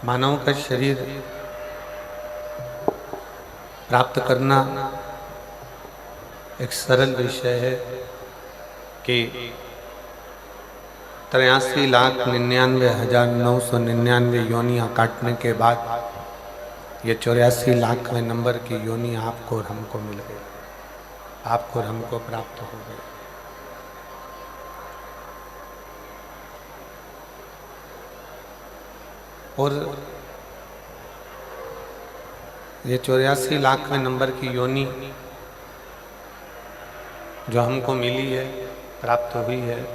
मानव का शरीर प्राप्त करना एक सरल विषय है कि 83,99,999 योनियां काटने के बाद ये 84 लाखवें नंबर की योनि आपको और हमको मिल गई, आपको और हमको प्राप्त हो गई। और ये 84 लाखवें नंबर की योनि जो हमको मिली है, प्राप्त हुई है,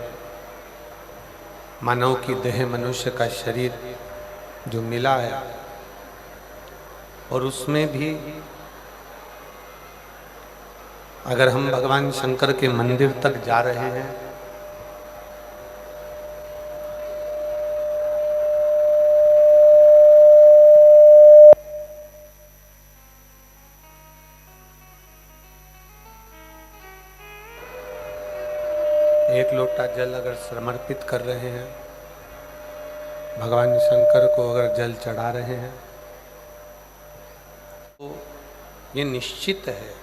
मानव की देह, मनुष्य का शरीर जो मिला है, और उसमें भी अगर हम भगवान शंकर के मंदिर तक जा रहे हैं एक लोटा जल अगर समर्पित कर रहे हैं, भगवान शंकर को अगर जल चढ़ा रहे हैं, तो ये निश्चित है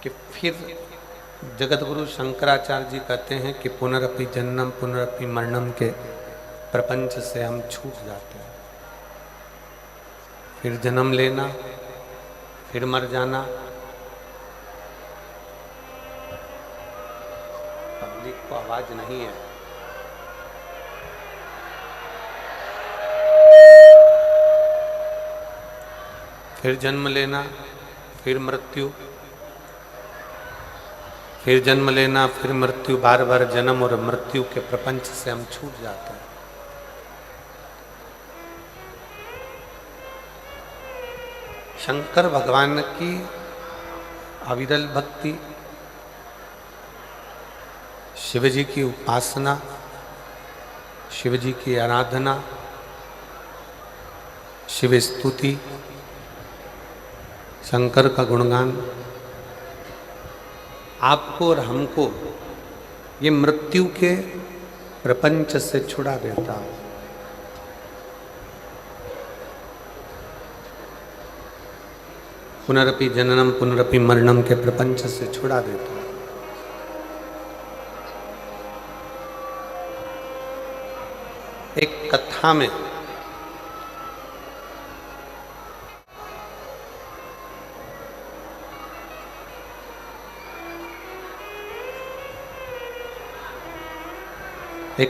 कि फिर जगत गुरु शंकराचार्य जी कहते हैं कि पुनरपि जन्म पुनरपि मरणम के प्रपंच से हम छूट जाते हैं। फिर जन्म लेना, फिर मर जाना। पब्लिक को आवाज नहीं है। फिर जन्म लेना, फिर मृत्यु, फिर जन्म लेना, फिर मृत्यु, बार बार जन्म और मृत्यु के प्रपंच से हम छूट जाते हैं। शंकर भगवान की अविरल भक्ति, शिव जी की उपासना, शिव जी की आराधना, शिव स्तुति, शंकर का गुणगान आपको और हमको ये मृत्यु के प्रपंच से छुड़ा देता है। पुनरपि जननम पुनरपि मरणम के प्रपंच से छुड़ा देता है। एक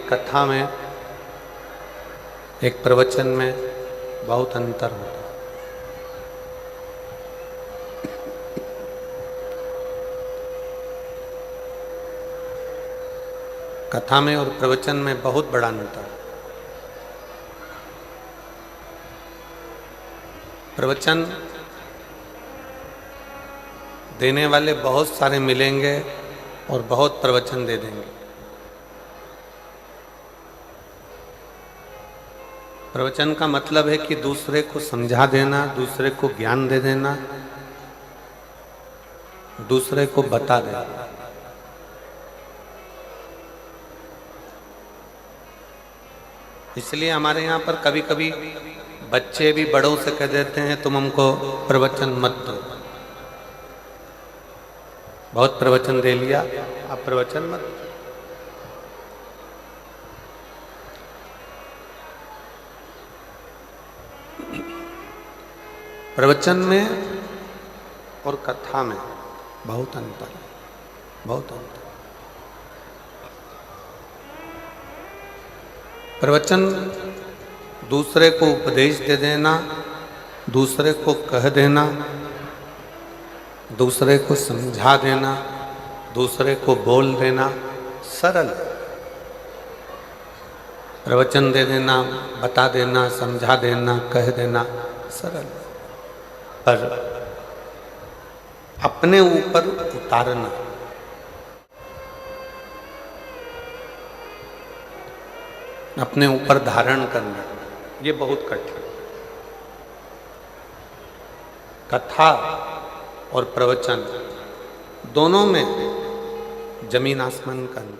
कथा में एक प्रवचन में बहुत अंतर होता है। कथा में और प्रवचन में बहुत बड़ा अंतर है। प्रवचन देने वाले बहुत सारे मिलेंगे और बहुत प्रवचन दे देंगे। प्रवचन का मतलब है कि दूसरे को समझा देना, दूसरे को ज्ञान दे देना, दूसरे को बता देना। इसलिए हमारे यहाँ पर कभी कभी बच्चे भी बड़ों से कह देते हैं तुम हमको प्रवचन मत दो। बहुत प्रवचन दे लिया, आप प्रवचन मत दो। प्रवचन में और कथा में बहुत अंतर है, बहुत अंतर। प्रवचन दूसरे को उपदेश दे देना, दूसरे को कह देना, दूसरे को समझा देना, दूसरे को बोल देना, सरल। प्रवचन दे देना, बता देना, समझा देना, कह देना, सरल। पर अपने ऊपर उतारना, अपने ऊपर धारण करना, ये बहुत कठिन। कथा और प्रवचन दोनों में जमीन आसमान का अंतर।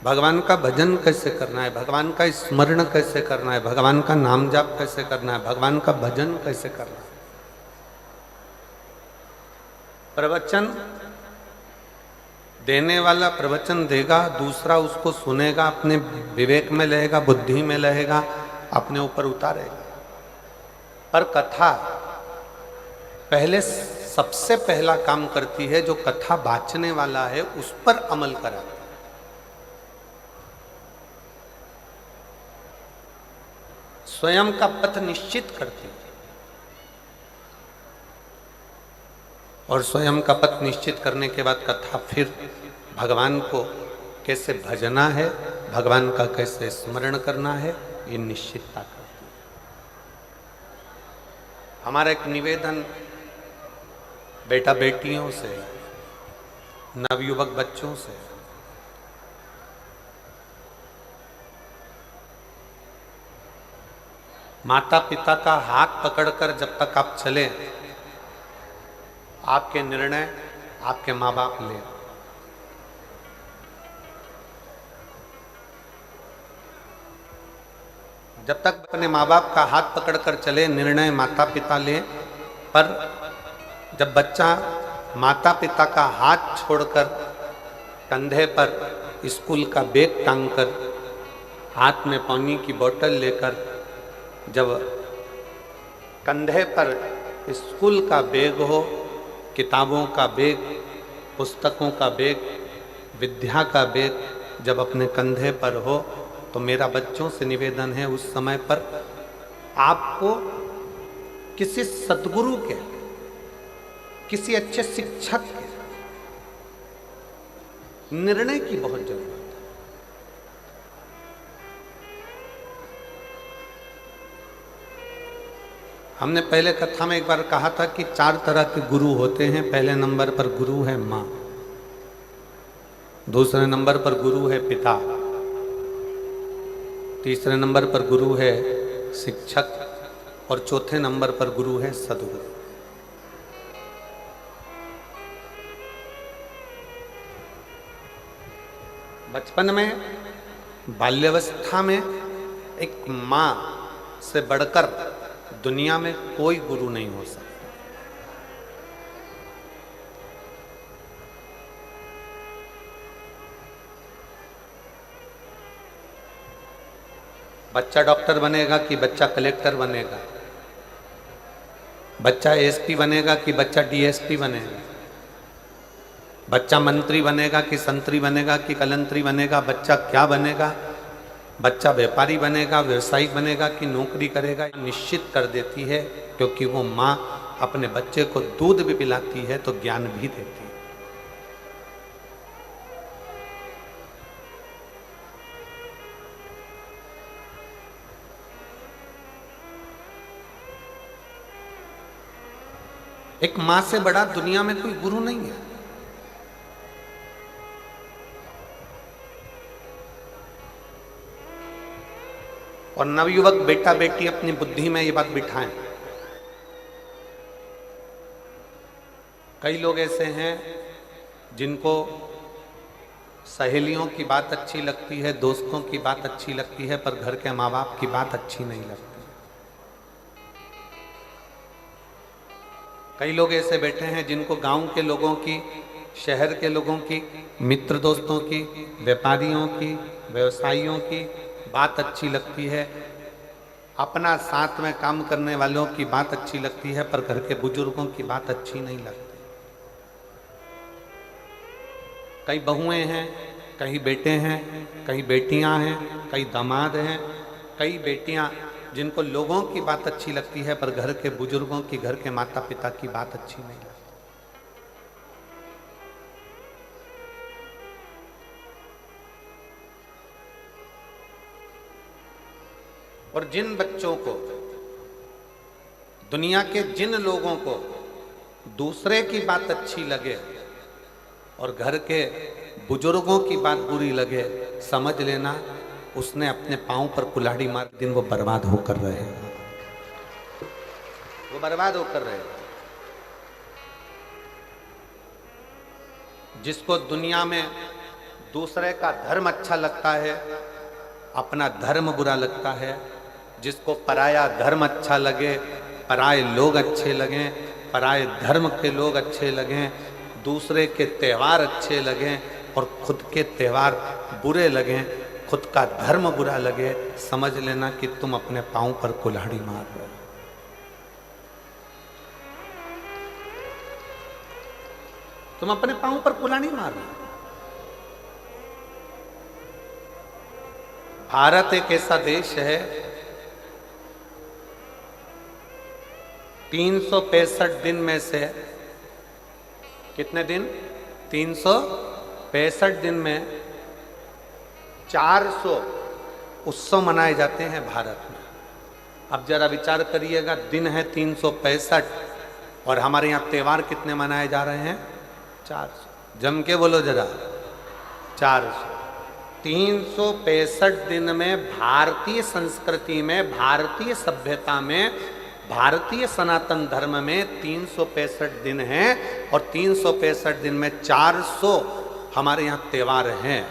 भगवान का भजन कैसे करना है, भगवान का स्मरण कैसे करना है, भगवान का नाम जाप कैसे करना है, भगवान का भजन कैसे करना है। प्रवचन देने वाला प्रवचन देगा, दूसरा उसको सुनेगा, अपने विवेक में रहेगा, बुद्धि में रहेगा, अपने ऊपर उतारेगा। पर कथा पहले सबसे पहला काम करती है, जो कथा बांचने वाला है उस पर अमल कराती है। स्वयं का पथ निश्चित करती है और स्वयं का पथ निश्चित करने के बाद कथा फिर भगवान को कैसे भजना है, भगवान का कैसे स्मरण करना है, ये निश्चितता करती है। हमारा एक निवेदन बेटा बेटियों से, नवयुवक बच्चों से, माता पिता का हाथ पकड़कर जब तक आप चले, आपके निर्णय आपके माँ बाप ले। जब तक अपने माँ बाप का हाथ पकड़कर चले, निर्णय माता पिता ले। पर जब बच्चा माता पिता का हाथ छोड़कर कंधे पर स्कूल का बैग टांगकर, हाथ में पानी की बोतल लेकर, जब कंधे पर स्कूल का बैग हो, किताबों का बैग, पुस्तकों का बैग, विद्या का बैग जब अपने कंधे पर हो, तो मेरा बच्चों से निवेदन है, उस समय पर आपको किसी सद्गुरु के, किसी अच्छे शिक्षक के निर्णय की बहुत जरूरत है। हमने पहले कथा में एक बार कहा था कि 4 तरह के गुरु होते हैं। पहले नंबर पर गुरु है माँ, दूसरे नंबर पर गुरु है पिता, तीसरे नंबर पर गुरु है शिक्षक और चौथे नंबर पर गुरु है सद्गुरु। बचपन में, बाल्यावस्था में एक माँ से बढ़कर दुनिया में कोई गुरु नहीं हो सकता। बच्चा डॉक्टर बनेगा कि बच्चा कलेक्टर बनेगा, बच्चा एसपी बनेगा कि बच्चा डीएसपी बनेगा, बच्चा मंत्री बनेगा कि संतरी बनेगा कि कलंतरी बनेगा, बच्चा क्या बनेगा, बच्चा व्यापारी बनेगा, व्यवसायिक बनेगा कि नौकरी करेगा, निश्चित कर देती है। क्योंकि वो माँ अपने बच्चे को दूध भी पिलाती है तो ज्ञान भी देती है। एक माँ से बड़ा दुनिया में कोई गुरु नहीं है। और नवयुवक बेटा बेटी अपनी बुद्धि में ये बात बिठाएं। कई लोग ऐसे हैं जिनको सहेलियों की बात अच्छी लगती है, दोस्तों की बात अच्छी लगती है, पर घर के माँ बाप की बात अच्छी नहीं लगती। कई लोग ऐसे बैठे हैं जिनको गांव के लोगों की, शहर के लोगों की, मित्र दोस्तों की, व्यापारियों की, व्यवसायियों की बात अच्छी लगती है, अपना साथ में काम करने वालों की बात अच्छी लगती है, पर घर के बुजुर्गों की बात अच्छी नहीं लगती। कई बहुएं हैं, कई बेटे हैं, कई बेटियां हैं, कई दामाद हैं, कई बेटियां जिनको लोगों की बात अच्छी लगती है, पर घर के बुजुर्गों की, घर के माता पिता की बात अच्छी नहीं लगती। और जिन बच्चों को, दुनिया के जिन लोगों को दूसरे की बात अच्छी लगे और घर के बुजुर्गों की बात बुरी लगे, समझ लेना उसने अपने पांव पर कुल्हाड़ी मार, दिन वो बर्बाद होकर रहेगा, वो बर्बाद होकर रहेगा। जिसको दुनिया में दूसरे का धर्म अच्छा लगता है, अपना धर्म बुरा लगता है। जिसको पराया धर्म अच्छा लगे, पराये लोग अच्छे लगें, पराये धर्म के लोग अच्छे लगें, दूसरे के त्यौहार अच्छे लगें और खुद के त्यौहार बुरे लगें, खुद का धर्म बुरा लगे, समझ लेना कि तुम अपने पांव पर कुल्हाड़ी मार रहे हो। तुम अपने पांव पर कुल्हाड़ी मार रहे हो। भारत एक ऐसा देश है, 365 दिन में से कितने दिन? 365 दिन में 400 उत्सव मनाए जाते हैं भारत में। अब जरा विचार करिएगा, दिन है 365 और हमारे यहाँ त्योहार कितने मनाए जा रहे हैं? 400। जम के बोलो जरा, 400। 365 दिन में भारतीय संस्कृति में, भारतीय सभ्यता में, भारतीय सनातन धर्म में 365 दिन हैं और 365 दिन में 400 हमारे यहाँ त्योहार हैं।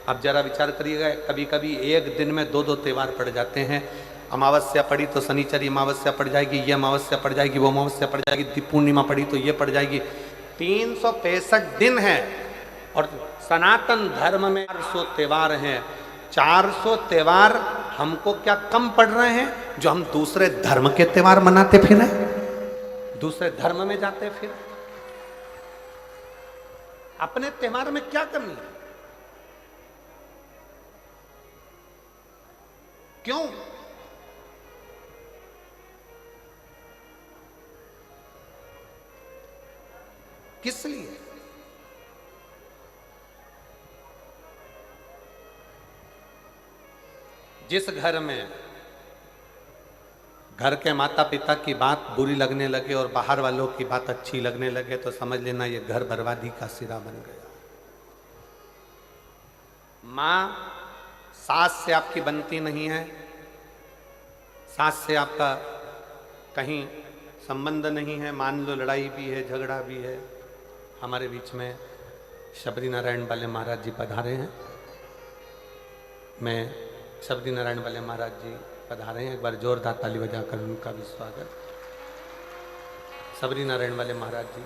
अब जरा विचार करिएगा, कभी कभी एक दिन में 2-2 त्योहार पड़ जाते हैं। अमावस्या पड़ी तो शनिचरी अमावस्या पड़ जाएगी, ये अमावस्या पड़ जाएगी, वो अमावस्या पड़ जाएगी, पूर्णिमा पड़ी तो ये पड़ जाएगी। 365 दिन है और सनातन धर्म में 400 त्योहार हैं। 400 त्योहार हमको क्या कम पड़ रहे हैं जो हम दूसरे धर्म के त्योहार मनाते फिरें, दूसरे धर्म में जाते फिर? अपने त्योहार में क्या कमी है? क्यों? किस लिए? जिस घर में घर के माता पिता की बात बुरी लगने लगे और बाहर वालों की बात अच्छी लगने लगे तो समझ लेना ये घर बर्बादी का सिरा बन गया। मां सास से आपकी बनती नहीं है, सास से आपका कहीं संबंध नहीं है, मान लो लड़ाई भी है, झगड़ा भी है। हमारे बीच में शबरी नारायण वाले महाराज जी पधारे हैं। मैं शबरी नारायण वाले महाराज जी पधारे हैं, एक बार जोरदार ताली बजाकर उनका भी स्वागत। शबरी नारायण वाले महाराज जी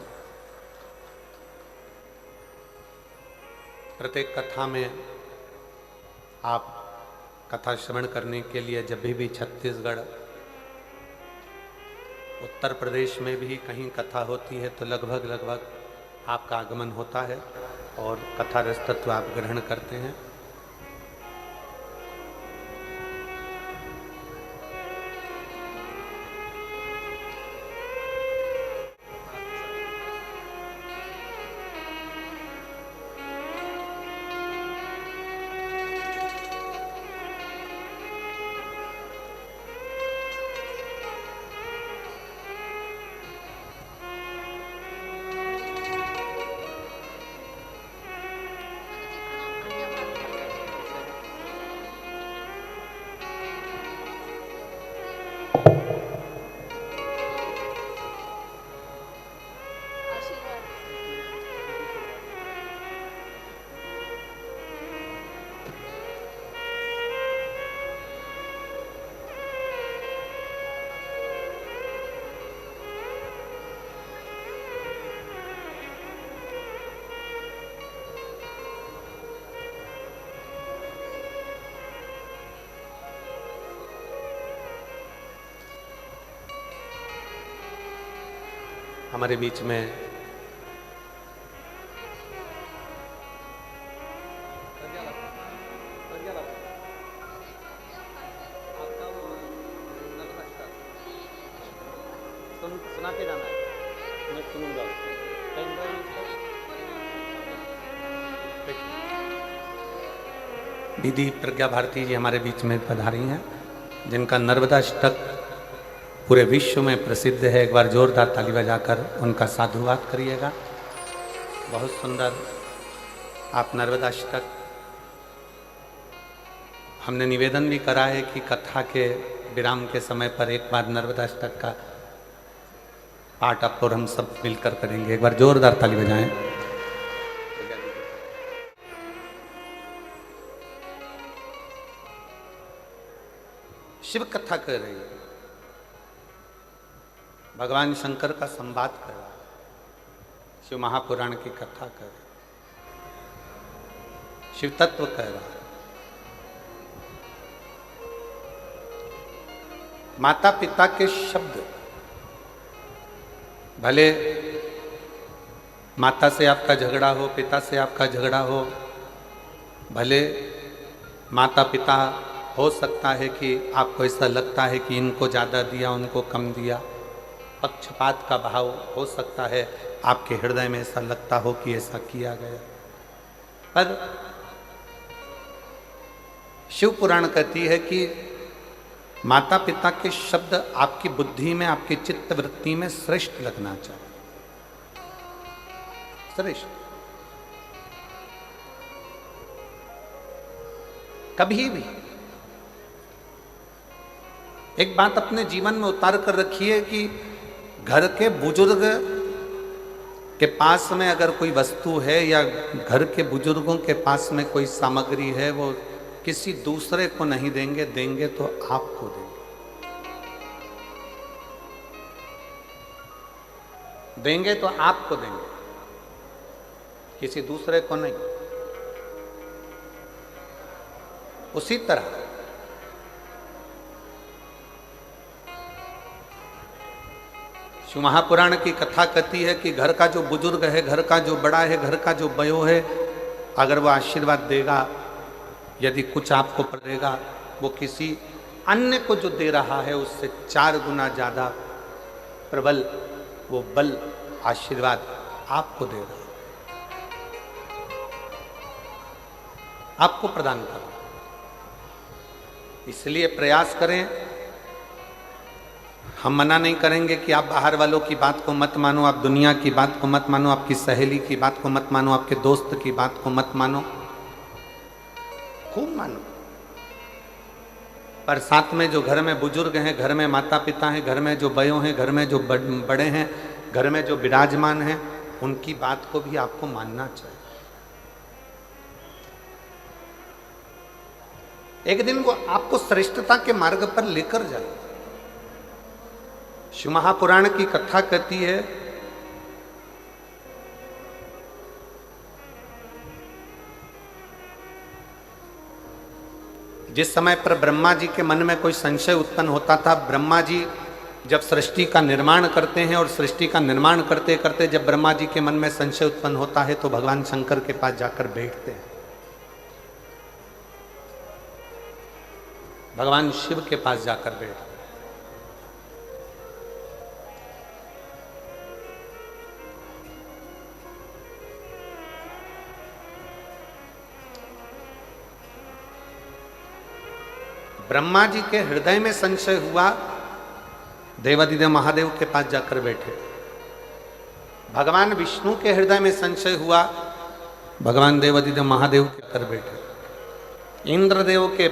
प्रत्येक कथा में आप कथा श्रवण करने के लिए जब भी छत्तीसगढ़, उत्तर प्रदेश में भी कहीं कथा होती है तो लगभग आपका आगमन होता है और कथा रस तत्व आप ग्रहण करते हैं। हमारे बीच में सुना के जाना है, मैं सुनूंगा। दीदी प्रज्ञा भारती जी हमारे बीच में पधारी हैं, जिनका नर्मदा अष्टक पूरे विश्व में प्रसिद्ध है। एक बार जोरदार ताली बजाकर उनका साधुवाद करिएगा। बहुत सुंदर आप नर्मदा अष्टक, हमने निवेदन भी करा है कि कथा के विराम के समय पर एक बार नर्मदा अष्टक का पाठ आप और हम सब मिलकर करेंगे। एक बार जोरदार ताली बजाएं। शिव कथा कर रही है, भगवान शंकर का संवाद कर रहा है, शिव महापुराण की कथा कर रहा है, शिव तत्व कह रहा है। माता पिता के शब्द, भले माता से आपका झगड़ा हो, पिता से आपका झगड़ा हो, भले माता पिता हो सकता है कि आपको ऐसा लगता है कि इनको ज़्यादा दिया उनको कम दिया, पक्षपात का भाव हो सकता है, आपके हृदय में ऐसा लगता हो कि ऐसा किया गया, पर शिव पुराण कहती है कि माता पिता के शब्द आपकी बुद्धि में, आपकी चित्त वृत्ति में श्रेष्ठ लगना चाहिए, श्रेष्ठ। कभी भी एक बात अपने जीवन में उतार कर रखिए कि घर के बुजुर्ग के पास में अगर कोई वस्तु है या घर के बुजुर्गों के पास में कोई सामग्री है, वो किसी दूसरे को नहीं देंगे, देंगे तो आपको देंगे, देंगे तो आपको देंगे, किसी दूसरे को नहीं। उसी तरह शिव महापुराण की कथा कहती है कि घर का जो बुजुर्ग है, घर का जो बड़ा है, घर का जो बयो है, अगर वो आशीर्वाद देगा, यदि कुछ आपको पड़ेगा, वो किसी अन्य को जो दे रहा है उससे 4 गुना ज्यादा प्रबल वो बल आशीर्वाद आपको दे रहा है, आपको प्रदान कर रहा है। इसलिए प्रयास करें, हम मना नहीं करेंगे कि आप बाहर वालों की बात को मत मानो, आप दुनिया की बात को मत मानो, आपकी सहेली की बात को मत मानो, आपके दोस्त की बात को मत मानो, खूब मानो, पर साथ में जो घर में बुजुर्ग हैं, घर में माता पिता हैं, घर में जो बयों हैं, घर में जो बड़े हैं, घर में जो विराजमान हैं, उनकी बात को भी आपको मानना चाहिए। एक दिन वो आपको श्रेष्ठता के मार्ग पर लेकर जाए। शिव महापुराण की कथा कहती है जिस समय पर ब्रह्मा जी के मन में कोई संशय उत्पन्न होता था, ब्रह्मा जी जब सृष्टि का निर्माण करते हैं और सृष्टि का निर्माण करते करते जब ब्रह्मा जी के मन में संशय उत्पन्न होता है तो भगवान शंकर के पास जाकर बैठते हैं, भगवान शिव के पास जाकर बैठते हैं। ब्रह्मा जी के हृदय में संशय हुआ, देवादिदेव महादेव के पास जाकर बैठे। भगवान विष्णु के हृदय में संशय हुआ, भगवान देवादिदेव महादेव के कर बैठे। इंद्रदेव के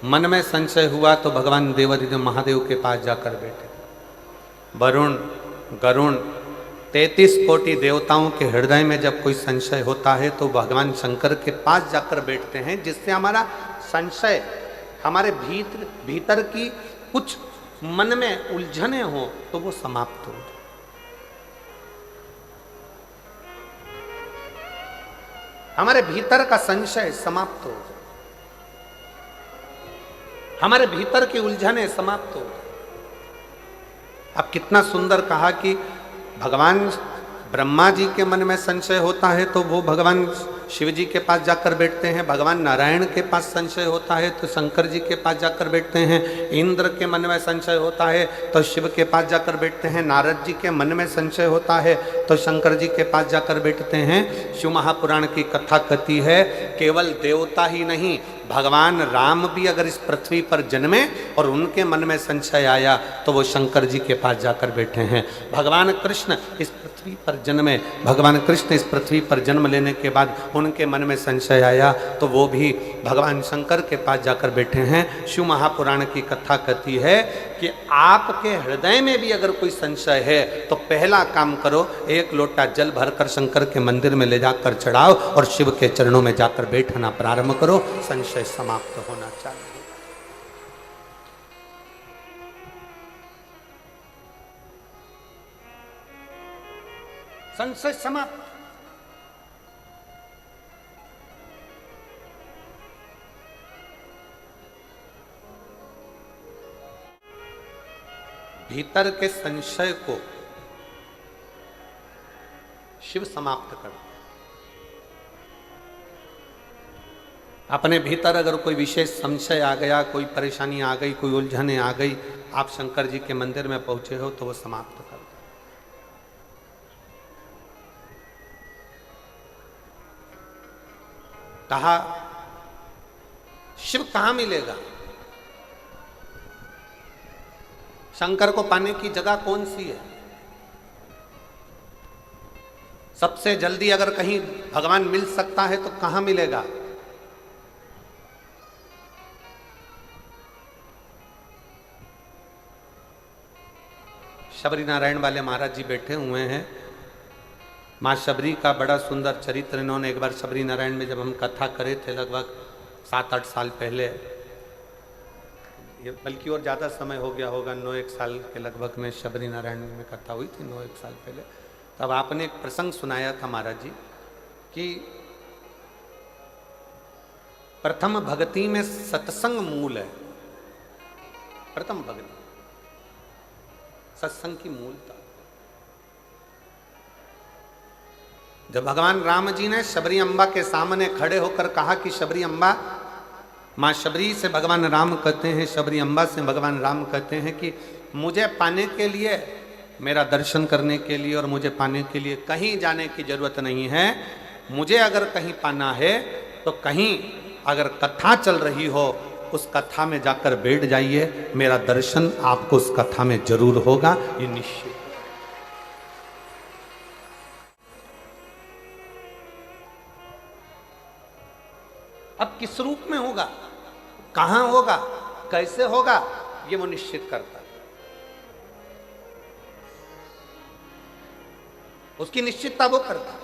मन में संशय हुआ तो भगवान देवादिदेव महादेव के पास जाकर बैठे। वरुण, गरुण, 33 कोटि देवताओं के हृदय में जब कोई संशय होता है तो भगवान शंकर के पास जाकर बैठते हैं, जिससे हमारा संशय, हमारे भीतर की कुछ मन में उलझने हो तो वो समाप्त हो जाए। हमारे भीतर का संशय समाप्त हो जाए, हमारे भीतर की उलझने समाप्त हो जाए। अब कितना सुंदर कहा कि भगवान ब्रह्मा जी के मन में संशय होता है तो वो भगवान शिव जी के पास जाकर बैठते हैं, भगवान नारायण के पास संशय होता है तो शंकर जी के पास जाकर बैठते हैं, इंद्र के मन में संशय होता है तो शिव के पास जाकर बैठते हैं, नारद जी के मन में संशय होता है तो शंकर जी के पास जाकर बैठते हैं। शिव महापुराण की कथा कहती है केवल देवता ही नहीं, भगवान राम भी अगर इस पृथ्वी पर जन्मे और उनके मन में संशय आया तो वो शंकर जी के पास जाकर बैठे हैं। भगवान कृष्ण इस पृथ्वी पर जन्मे, भगवान कृष्ण इस पृथ्वी पर जन्म लेने के बाद उनके मन में संशय आया तो वो भी भगवान शंकर के पास जाकर बैठे हैं। शिव महापुराण की कथा कहती है कि आपके हृदय में भी अगर कोई संशय है तो पहला काम करो, 1 लोटा जल भरकर शंकर के मंदिर में ले जाकर चढ़ाओ और शिव के चरणों में जाकर बैठना प्रारंभ करो, संशय समाप्त होना चाहिए। संशय समाप्त। भीतर के संशय को शिव समाप्त कर। अपने भीतर अगर कोई विशेष संशय आ गया, कोई परेशानी आ गई, कोई उलझने आ गई, आप शंकर जी के मंदिर में पहुंचे हो तो वो समाप्त कर दो। कहा शिव कहां मिलेगा, शंकर को पाने की जगह कौन सी है? सबसे जल्दी अगर कहीं भगवान मिल सकता है तो कहां मिलेगा? शबरी नारायण वाले महाराज जी बैठे हुए हैं। माँ शबरी का बड़ा सुंदर चरित्र इन्होंने एक बार शबरी नारायण में जब हम कथा करे थे लगभग 7-8 साल पहले, ये बल्कि और ज़्यादा समय हो गया होगा, 9-1 साल के लगभग में शबरी नारायण में कथा हुई थी, 9-1 साल पहले। तब आपने एक प्रसंग सुनाया था महाराज जी कि प्रथम भक्ति में सत्संग मूल है। प्रथम भक्ति सत्संग की मूलता। जब भगवान राम जी ने शबरी अम्बा के सामने खड़े होकर कहा कि शबरी अम्बा, माँ शबरी से भगवान राम कहते हैं, शबरी अम्बा से भगवान राम कहते हैं कि मुझे पाने के लिए, मेरा दर्शन करने के लिए और मुझे पाने के लिए कहीं जाने की जरूरत नहीं है। मुझे अगर कहीं पाना है तो कहीं अगर कथा चल रही हो उस कथा में जाकर बैठ जाइए, मेरा दर्शन आपको उस कथा में जरूर होगा, ये निश्चित। अब किस रूप में होगा, कहां होगा, कैसे होगा, ये वो निश्चित करता है। उसकी निश्चितता वो करता है।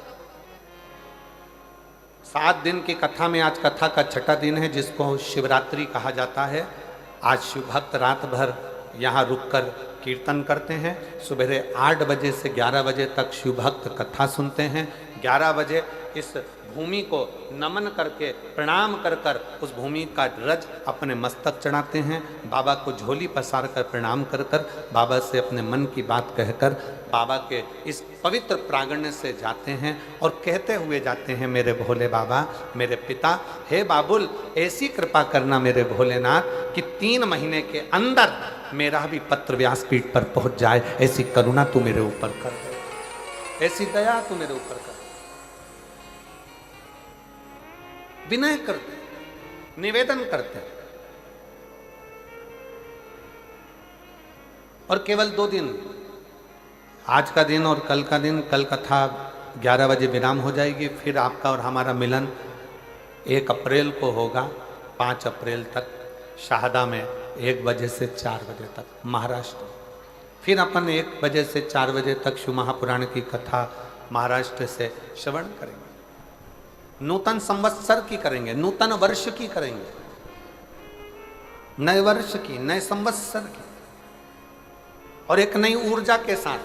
7 दिन की कथा में आज कथा का 6ठा दिन है, जिसको शिवरात्रि कहा जाता है। आज शिव भक्त रात भर यहाँ रुककर कीर्तन करते हैं। सुबह 8 बजे से 11 बजे तक शिव भक्त कथा सुनते हैं। 11 बजे इस भूमि को नमन करके प्रणाम कर कर उस भूमि का रज अपने मस्तक चढ़ाते हैं। बाबा को झोली पसार कर प्रणाम कर कर बाबा से अपने मन की बात कहकर बाबा के इस पवित्र प्रांगण से जाते हैं और कहते हुए जाते हैं, मेरे भोले बाबा, मेरे पिता, हे बाबुल, ऐसी कृपा करना मेरे भोलेनाथ कि 3 महीने के अंदर मेरा भी पत्र व्यासपीठ पर पहुंच जाए। ऐसी करुणा तू मेरे ऊपर कर दे, ऐसी दया तू मेरे ऊपर कर। विनय करते, निवेदन करते और केवल 2 दिन, आज का दिन और कल का दिन। कल कथा 11 बजे विराम हो जाएगी, फिर आपका और हमारा मिलन 1 अप्रैल को होगा। 5 अप्रैल तक शाहदा में 1 बजे से 4 बजे तक महाराष्ट्र। फिर अपन 1 बजे से 4 बजे तक शिव महापुराण की कथा महाराष्ट्र से श्रवण करेंगे। नूतन संवत्सर की करेंगे, नूतन वर्ष की करेंगे, नए वर्ष की, नए संवत्सर की, और एक नई ऊर्जा के साथ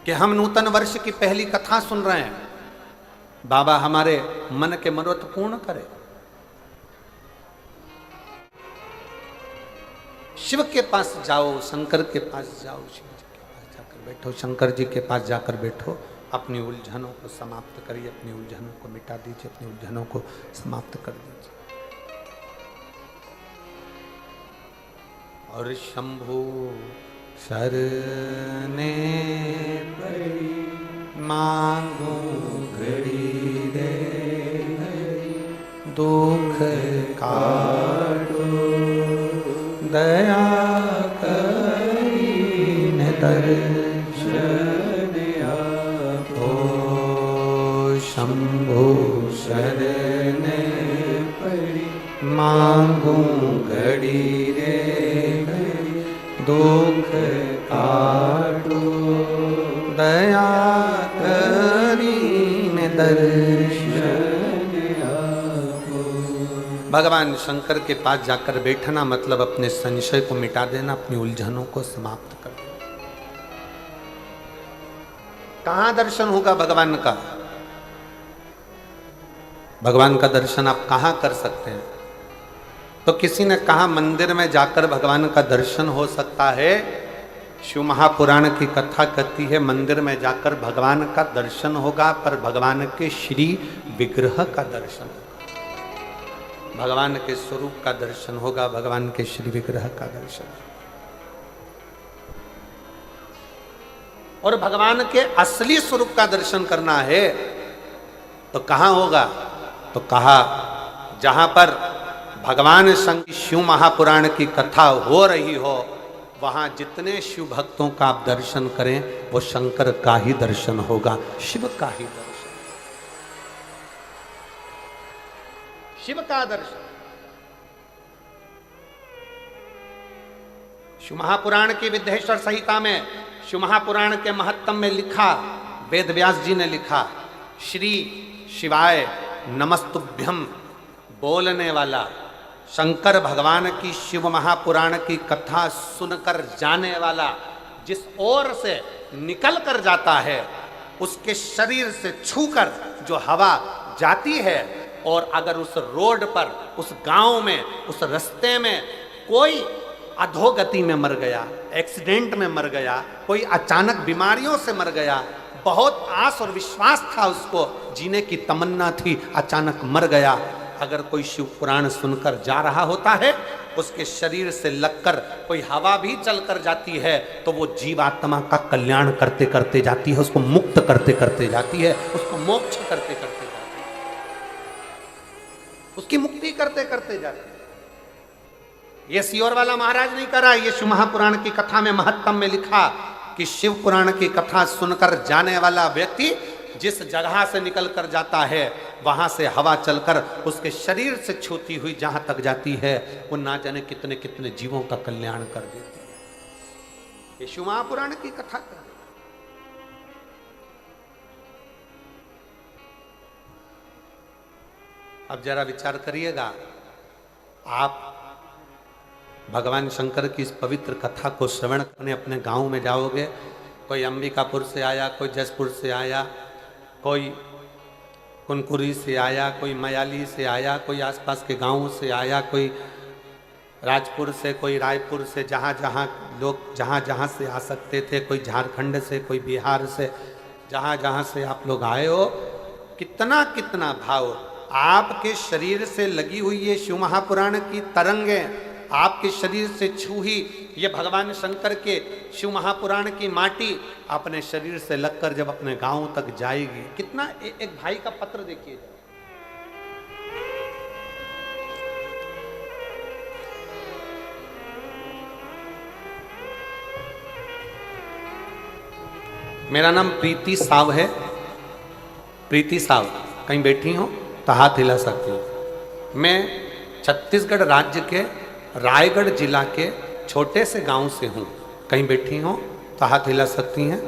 कि हम नूतन वर्ष की पहली कथा सुन रहे हैं। बाबा हमारे मन के मनोरथ पूर्ण करे। शिव के पास जाओ, शंकर के पास जाओ, शिव जी के पास जाकर बैठो, शंकर जी के पास जाकर बैठो। अपनी उलझनों को समाप्त करिए, अपनी उलझनों को मिटा दीजिए, अपनी उलझनों को समाप्त कर दीजिए। और शंभु शरणे मांगो घड़ी दे, दुख काटो दया करीन दर्शन शंभु शरणे मांगू घड़ी रे घड़ी, दुख काटो दया करीन दर्शन आपो। भगवान शंकर के पास जाकर बैठना मतलब अपने संशय को मिटा देना, अपनी उलझनों को समाप्त कर देना। कहां दर्शन होगा भगवान का? भगवान का दर्शन आप कहां कर सकते हैं? तो किसी ने कहा मंदिर में जाकर भगवान का दर्शन हो सकता है। शिव महापुराण की कथा कहती है मंदिर में जाकर भगवान का दर्शन होगा, पर भगवान के श्री विग्रह का दर्शन होगा, भगवान के स्वरूप का दर्शन होगा, भगवान के श्री विग्रह का दर्शन। और भगवान के असली स्वरूप का दर्शन करना है तो कहां होगा? तो कहा जहां पर भगवान शंकर शिव महापुराण की कथा हो रही हो, वहां जितने शिव भक्तों का आप दर्शन करें वो शंकर का ही दर्शन होगा, शिव का ही दर्शन, शिव का दर्शन। शिव महापुराण की विद्येश्वर संहिता में, शिव महापुराण के महत्तम में लिखा, वेद व्यास जी ने लिखा, श्री शिवाय नमस्तुभ्यम बोलने वाला शंकर भगवान की शिव महापुराण की कथा सुनकर जाने वाला जिस ओर से निकल कर जाता है, उसके शरीर से छूकर जो हवा जाती है, और अगर उस रोड पर, उस गांव में, उस रास्ते में कोई अधोगति में मर गया, एक्सीडेंट में मर गया, कोई अचानक बीमारियों से मर गया, बहुत आस और विश्वास था उसको, जीने की तमन्ना थी, अचानक मर गया, अगर कोई शिव पुराण सुनकर जा रहा होता है, उसके शरीर से लगकर कोई हवा भी चलकर जाती है तो वो जीवात्मा का कल्याण करते करते जाती है, उसको मुक्त करते करते जाती है, उसको मोक्ष करते करते जाती है, उसकी मुक्ति करते करते जाती है। ये सियोर वाला महाराज नहीं कर रहा, ये शिव महापुराण की कथा में महत्तम में लिखा कि शिव पुराण की कथा सुनकर जाने वाला व्यक्ति जिस जगह से निकल कर जाता है, वहां से हवा चलकर उसके शरीर से छूती हुई जहां तक जाती है, वो ना जाने कितने कितने जीवों का कल्याण कर देती है। ये शिव महापुराण की कथा कर। अब जरा विचार करिएगा, आप भगवान शंकर की इस पवित्र कथा को श्रवण करने अपने गांव में जाओगे, कोई अंबिकापुर से आया, कोई जसपुर से आया, कोई कुनकुरी से आया, कोई मयाली से आया, कोई आसपास के गांवों से आया, कोई राजपुर से, कोई रायपुर से, जहाँ जहाँ लोग जहाँ जहाँ से आ सकते थे, कोई झारखंड से, कोई बिहार से, जहाँ जहाँ से आप लोग आए हो, कितना कितना भाव आपके शरीर से लगी हुई ये शिव महापुराण की तरंगें, आपके शरीर से छूही ये भगवान शंकर के शिव महापुराण की माटी अपने शरीर से लगकर जब अपने गांव तक जाएगी, कितना एक भाई का पत्र देखिए, मेरा नाम प्रीति साव है। प्रीति साव कहीं बैठी हो तो हाथ हिला सकती हूँ। मैं छत्तीसगढ़ राज्य के रायगढ़ जिला के छोटे से गांव से हूँ। कहीं बैठी हो तो हाथ हिला सकती हैं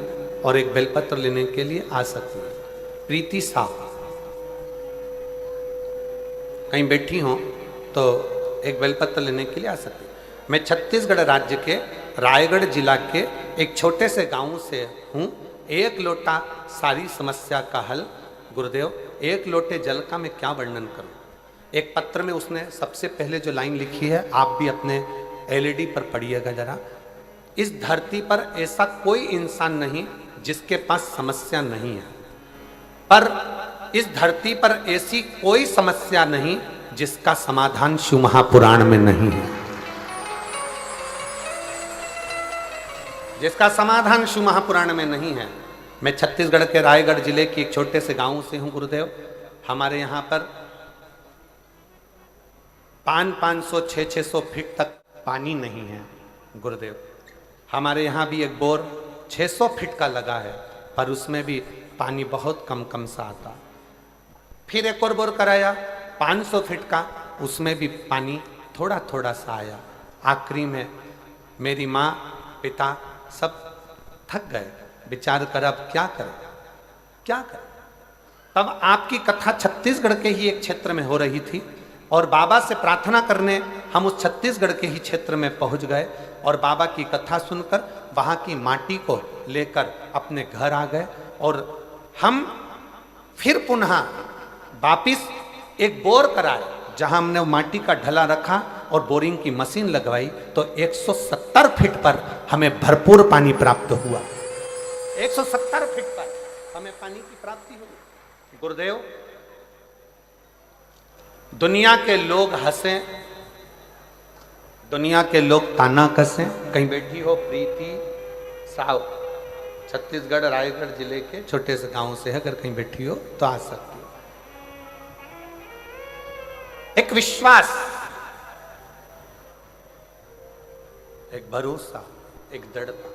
और एक बेलपत्र लेने के लिए आ सकती हैं। प्रीति साव कहीं बैठी हो तो एक बेलपत्र लेने के लिए आ सकती हैं। मैं छत्तीसगढ़ राज्य के रायगढ़ जिला के एक छोटे से गांव से हूँ। एक लोटा सारी समस्या का हल। गुरुदेव, एक लोटे जल का मैं क्या वर्णन करूं। एक पत्र में उसने सबसे पहले जो लाइन लिखी है, आप भी अपने एलईडी पर पढ़िएगा जरा। इस धरती पर ऐसा कोई इंसान नहीं जिसके पास समस्या नहीं है, पर इस धरती पर ऐसी कोई समस्या नहीं जिसका समाधान शिव महापुराण में नहीं है। जिसका समाधान शिव महापुराण में नहीं है। मैं छत्तीसगढ़ के रायगढ़ जिले की एक छोटे से गांव से हूं गुरुदेव। हमारे यहाँ पर 500 600 फीट तक पानी नहीं है गुरुदेव। हमारे यहाँ भी एक बोर 600 फीट का लगा है, पर उसमें भी पानी बहुत कम कम सा आता। फिर एक और बोर कराया 500 फीट का, उसमें भी पानी थोड़ा थोड़ा सा आया। आखिरी में मेरी माँ पिता सब थक गए, विचार कर अब क्या करें क्या करें। तब आपकी कथा छत्तीसगढ़ के ही एक क्षेत्र में हो रही थी और बाबा से प्रार्थना करने हम उस छत्तीसगढ़ के ही क्षेत्र में पहुंच गए और बाबा की कथा सुनकर वहां की माटी को लेकर अपने घर आ गए और हम फिर पुनः वापिस एक बोर कराए, जहां हमने माटी का ढला रखा और बोरिंग की मशीन लगवाई, तो 170 फीट पर हमें भरपूर पानी प्राप्त हुआ। 170 फीट पर हमें पानी की प्राप्ति हुई। गुरुदेव, दुनिया के लोग हंसें, दुनिया के लोग ताना कसें, कहीं बैठी हो प्रीति साहु, छत्तीसगढ़ रायगढ़ जिले के छोटे से गांव से है, अगर कहीं बैठी हो तो आ सकती हो। एक विश्वास, एक भरोसा, एक दृढ़ता।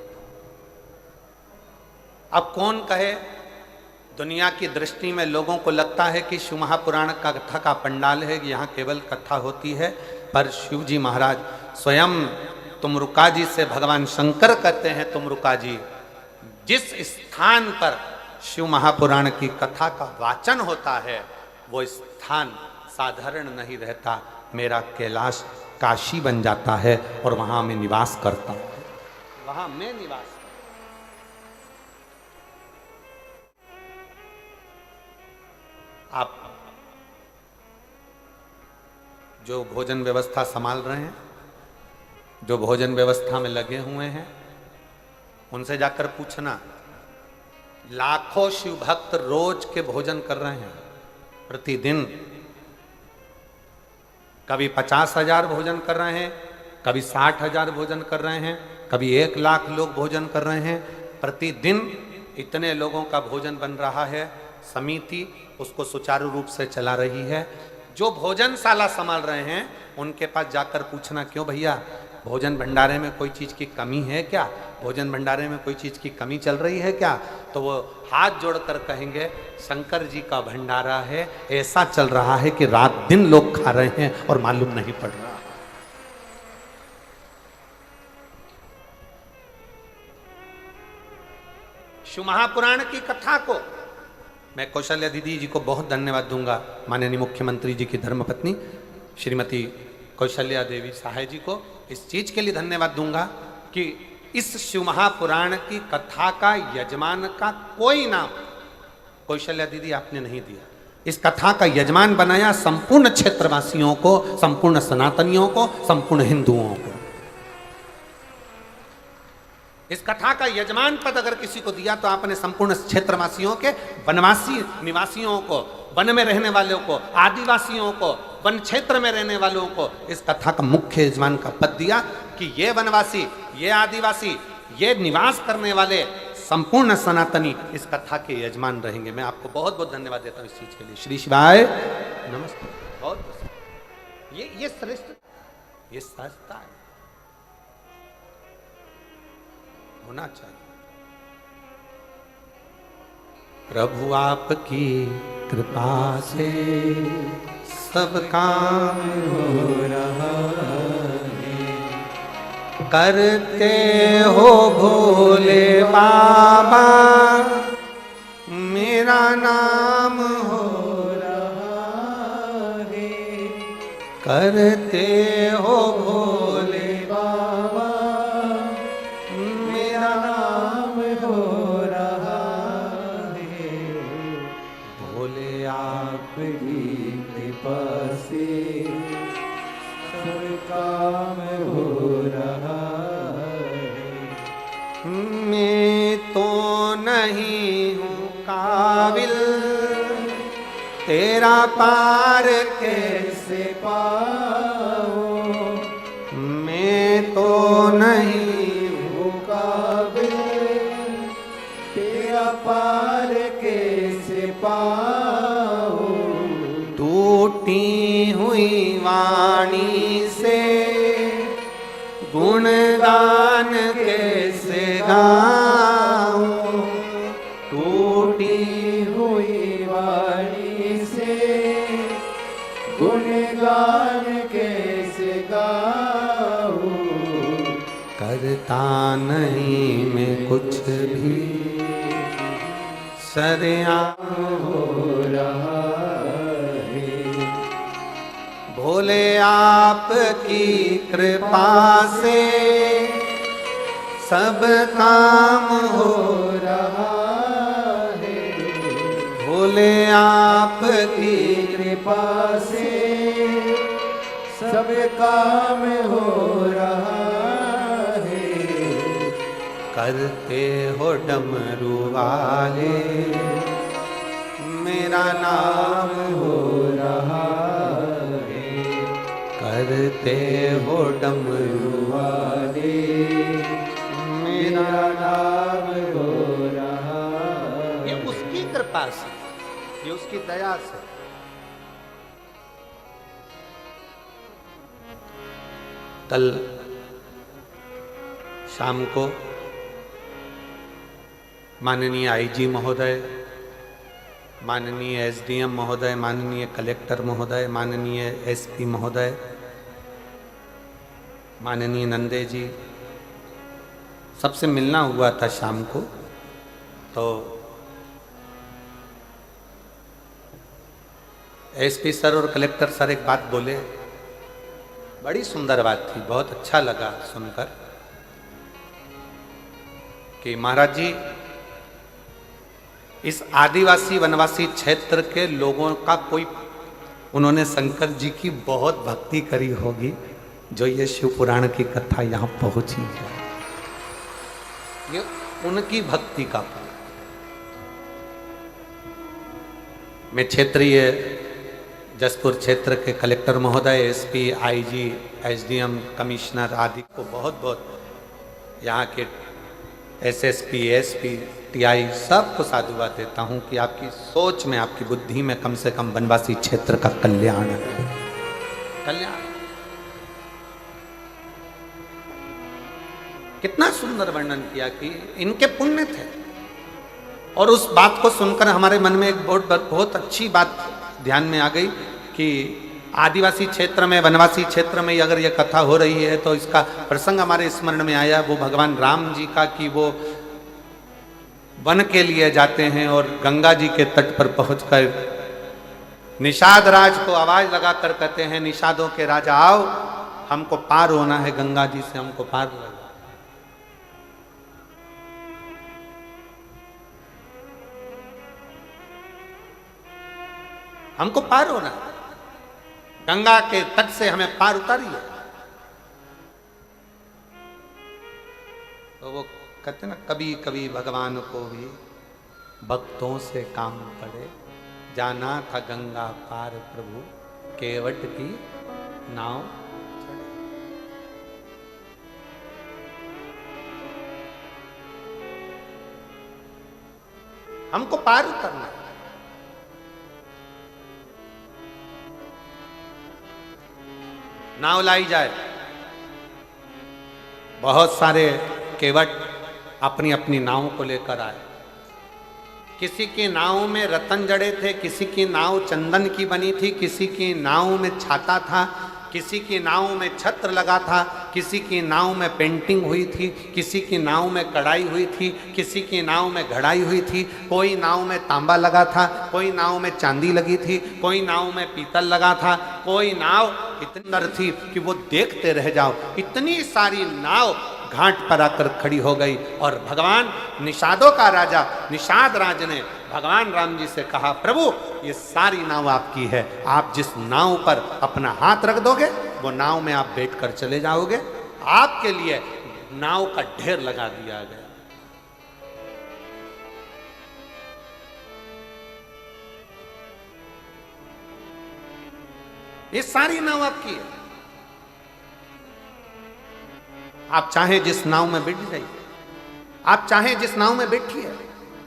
अब कौन कहे, दुनिया की दृष्टि में लोगों को लगता है कि शिव महापुराण का कथा का पंडाल है, यहाँ केवल कथा होती है, पर शिव जी महाराज स्वयं तुमरुका जी से भगवान शंकर कहते हैं, तुमरुका जी, जिस स्थान पर शिव महापुराण की कथा का वाचन होता है वो स्थान साधारण नहीं रहता, मेरा कैलाश काशी बन जाता है और वहां मैं निवास करता हूं, वहां मैं निवास। आप जो भोजन व्यवस्था संभाल रहे हैं, जो भोजन व्यवस्था में लगे हुए हैं, उनसे जाकर पूछना, लाखों शिव भक्त रोज के भोजन कर रहे हैं प्रतिदिन। कभी 50,000 भोजन कर रहे हैं, कभी 60,000 भोजन कर रहे हैं, कभी 1 लाख लोग भोजन कर रहे हैं। प्रतिदिन इतने लोगों का भोजन बन रहा है, समिति उसको सुचारू रूप से चला रही है। जो भोजनशाला संभाल रहे हैं उनके पास जाकर पूछना, क्यों भैया भोजन भंडारे में कोई चीज़ की कमी है क्या, भोजन भंडारे में कोई चीज़ की कमी चल रही है क्या? तो वो हाथ जोड़कर कहेंगे, शंकर जी का भंडारा है, ऐसा चल रहा है कि रात दिन लोग खा रहे हैं और मालूम नहीं पड़ रहा। शिव महापुराण की कथा को मैं कौशल्या दीदी जी को बहुत धन्यवाद दूंगा, माननीय मुख्यमंत्री जी की धर्मपत्नी श्रीमती कौशल्या देवी सहाय जी को इस चीज के लिए धन्यवाद दूंगा कि इस शिव महापुराण की कथा का यजमान का कोई नाम कौशल्या दीदी आपने नहीं दिया। इस कथा का यजमान बनाया संपूर्ण क्षेत्रवासियों को, संपूर्ण सनातनियों को, संपूर्ण हिंदुओं को। इस कथा का यजमान पद अगर किसी को दिया तो आपने संपूर्ण क्षेत्रवासियों के, वनवासी निवासियों को, वन में रहने वालों को, आदिवासियों को, वन क्षेत्र में रहने वालों को इस कथा का मुख्य यजमान का पद दिया कि ये वनवासी, ये आदिवासी, ये निवास करने वाले संपूर्ण सनातनी इस कथा के यजमान रहेंगे। मैं आपको बहुत बहुत धन्यवाद देता हूँ इस चीज के लिए। श्री शिवाय नमस्ते। बहुत ये श्रेष्ठ, ये सस्ता है, होना चाहिए। प्रभु आपकी कृपा से सब काम हो रहा है, करते हो भोले बाबा मेरा नाम हो रहा है, करते हो भोले बाबा मेरा नाम हो रहा है, भोले आपकी कृपा से सब काम हो रहा है। मैं तो नहीं हूँ काबिल, तेरा पार कैसे पाऊँ, मैं तो नहीं हूँ काबिल, तेरा पार कैसे पाऊँ, टूटी हुई वाणी से गुणगान कैसे गाऊं, टूटी हुई वाणी से गुणगान कैसे गाऊं, करता नहीं मैं कुछ भी, सरेआम हो रहा है, भोले आपकी कृपा से सब काम हो रहा बोले आपकी कृपा से सब काम हो रहा है। करते हो डमरू वाले मेरा नाम हो रहा है। करते हो डमरू वाले मेरा नाम हो रहा है। ये उसकी कृपा से, ये उसकी दया से। कल शाम को माननीय आईजी महोदय, माननीय एसडीएम महोदय, माननीय कलेक्टर महोदय, माननीय एसपी महोदय, माननीय नंदे जी, सबसे मिलना हुआ था शाम को। तो एसपी सर और कलेक्टर सर एक बात बोले, बड़ी सुंदर बात थी, बहुत अच्छा लगा सुनकर कि महाराज जी इस आदिवासी वनवासी क्षेत्र के लोगों का कोई, उन्होंने शंकर जी की बहुत भक्ति करी होगी जो ये शिव पुराण की कथा यहाँ पहुंची है। ये उनकी भक्ति का फल। मैं क्षेत्रीय जसपुर क्षेत्र के कलेक्टर महोदय, एसपी, आईजी, एसडीएम, कमिश्नर आदि को बहुत बहुत, यहाँ के एसएसपी, एसपी, टीआई सबको साधुवाद देता हूँ कि आपकी सोच में, आपकी बुद्धि में कम से कम वनवासी क्षेत्र का कल्याण है। कल्याण कितना सुंदर वर्णन किया कि इनके पुण्य थे। और उस बात को सुनकर हमारे मन में एक बहुत अच्छी बात ध्यान में आ गई कि आदिवासी क्षेत्र में, वनवासी क्षेत्र में अगर यह कथा हो रही है तो इसका प्रसंग हमारे स्मरण में आया वो भगवान राम जी का, कि वो वन के लिए जाते हैं और गंगा जी के तट पर पहुंचकर निषाद राज को आवाज लगाकर कहते हैं, निषादों के राजा आओ, हमको पार होना है, गंगा जी से हमको पार लगा, हमको पार होना है, गंगा के तट से हमें पार उतारिए। तो वो कहते ना, कभी कभी भगवान को भी भक्तों से काम पड़े, जाना था गंगा पार प्रभु, केवट की नाव चढ़े। हमको पार उतरना है। नाव लाई जाए, बहुत सारे केवट अपनी अपनी नाव को लेकर आए। किसी की नाव में रतन जड़े थे, किसी की नाव चंदन की बनी थी, किसी की नाव में छाता था, किसी की नाव में छत्र लगा था, किसी की नाव में पेंटिंग हुई थी, किसी की नाव में कढ़ाई हुई थी, किसी की नाव में घड़ाई हुई थी, कोई नाव में तांबा लगा था, कोई नाव में चांदी लगी थी, कोई नाव में पीतल लगा था, कोई नाव इतनी सुंदर थी कि वो देखते रह जाओ। इतनी सारी नाव घाट पर आकर खड़ी हो गई और भगवान निषादों का राजा निषाद राज ने भगवान राम जी से कहा, प्रभु ये सारी नाव आपकी है, आप जिस नाव पर अपना हाथ रख दोगे वो नाव में आप बैठकर चले जाओगे, आपके लिए नाव का ढेर लगा दिया गया। ये सारी नाव आपकी है, आप चाहे जिस नाव में बैठ जाइए, आप चाहे जिस नाव में बैठिए,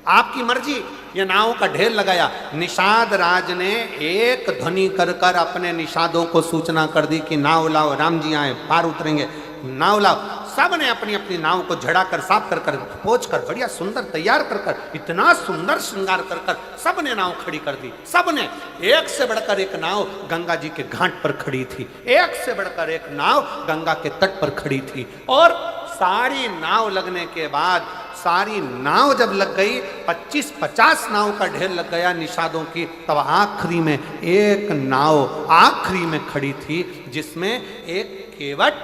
आपकी मर्जी। ये नाव का ढेर लगाया। निषाद राज ने एक ध्वनि कर कर अपने निषादों को सूचना कर दी कि नाव लाओ, राम जी आए, पार उतरेंगे, नाव लाओ। सब ने अपनी अपनी नाव को झड़ा कर, साफ कर कर, पोंछ कर, बढ़िया सुंदर तैयार कर कर, इतना सुंदर श्रृंगार कर कर सब ने नाव खड़ी कर दी। सब ने, एक से बढ़कर एक नाव गंगा जी के घाट पर खड़ी थी, एक से बढ़कर एक नाव गंगा के तट पर खड़ी थी। और सारी नाव लगने के बाद, सारी नाव जब लग गई, 25-50 नाव का ढेर लग गया निषादों की, तब आखिरी में एक नाव आखिरी में खड़ी थी जिसमें एक केवट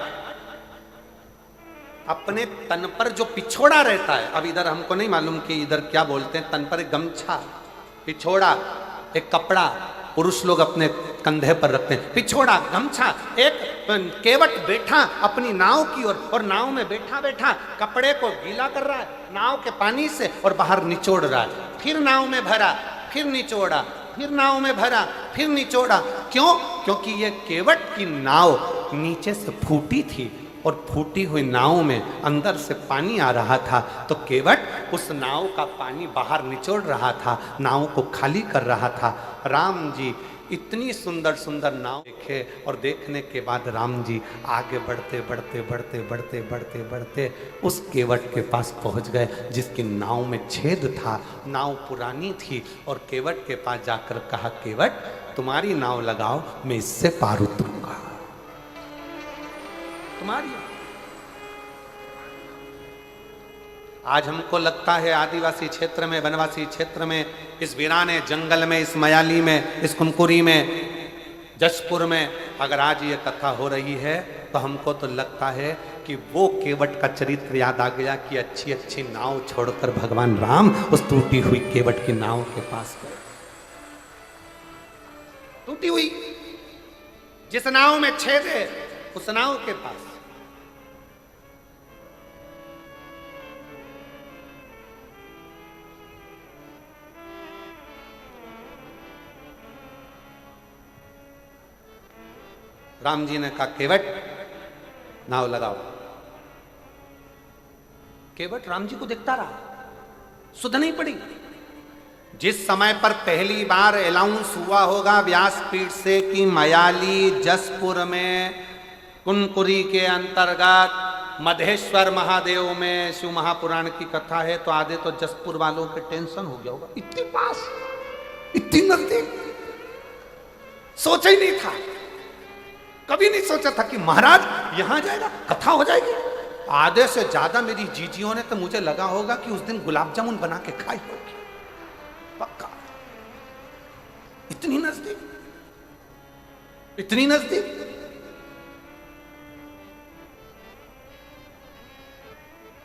अपने तन पर जो पिछोड़ा रहता है, अब इधर हमको नहीं मालूम कि इधर क्या बोलते हैं, तन पर एक गमछा, पिछोड़ा एक कपड़ा पुरुष लोग अपने कंधे पर रखते हैं, पिछोड़ा गमछा। एक केवट बैठा अपनी नाव की ओर और नाव में बैठा बैठा कपड़े को गीला कर रहा है नाव के पानी से और बाहर निचोड़ रहा है। फिर नाव में भरा, फिर निचोड़ा, फिर नाव में भरा, फिर निचोड़ा। क्यों? क्योंकि ये केवट की नाव नीचे से फूटी थी और फूटी हुई नाव में अंदर से पानी आ रहा था, तो केवट उस नाव का पानी बाहर निचोड़ रहा था, नाव को खाली कर रहा था। राम जी इतनी सुंदर सुंदर नाव देखे और देखने के बाद राम जी आगे बढ़ते बढ़ते बढ़ते बढ़ते बढ़ते बढ़ते उस केवट के पास पहुंच गए जिसकी नाव में छेद था। नाव पुरानी थी और केवट के पास जाकर कहा, केवट तुम्हारी नाव लगाओ, मैं इससे पार उतरूंगा। तुम्हारी आज हमको लगता है आदिवासी क्षेत्र में, वनवासी क्षेत्र में, इस वीराने जंगल में, इस मयाली में, इस कुमकुरी में, जशपुर में अगर आज ये कथा हो रही है तो हमको तो लगता है कि वो केवट का चरित्र याद आ गया कि अच्छी अच्छी नाव छोड़कर भगवान राम उस टूटी हुई केवट की नाव के पास गए। टूटी हुई जिस नाव में छेद है उस नाव के पास। राम जी ने कहा, केवट नाव लगाओ। केवट राम जी को देखता रहा, सुध नहीं पड़ी। जिस समय पर पहली बार अनाउंस हुआ होगा व्यासपीठ से कि मयाली जसपुर में कुनकुरी के अंतर्गत मधेश्वर महादेव में शिव महापुराण की कथा है, तो आधे तो जसपुर वालों के टेंशन हो गया होगा, इतनी पास, इतनी नजदीक। सोचा ही नहीं था, कभी नहीं सोचा था कि महाराज यहां जाएगा, कथा हो जाएगी। आधे से ज्यादा मेरी जीजियों ने तो मुझे लगा होगा कि उस दिन गुलाब जामुन बना के खाई होगी, पक्का। इतनी नजदीक, इतनी नजदीक।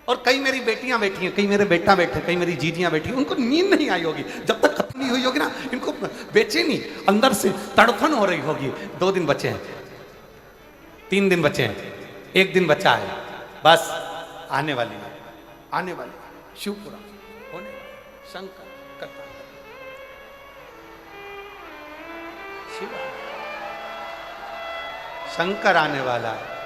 और कई मेरी बेटियां बैठी हैं, कई मेरे बेटा बैठे, कई मेरी जीजियां बैठी, उनको नींद नहीं आई होगी जब तक खत्म नहीं हुई होगी ना, इनको बेचैनी अंदर से तड़फन हो रही होगी। 2 दिन बचे हैं, 3 दिन बचे हैं, 1 दिन बचा है, बस आने वाली है, आने वाली है, शिवपुरा होने वाला, शंकर कथा, शिव शंकर आने वाला है।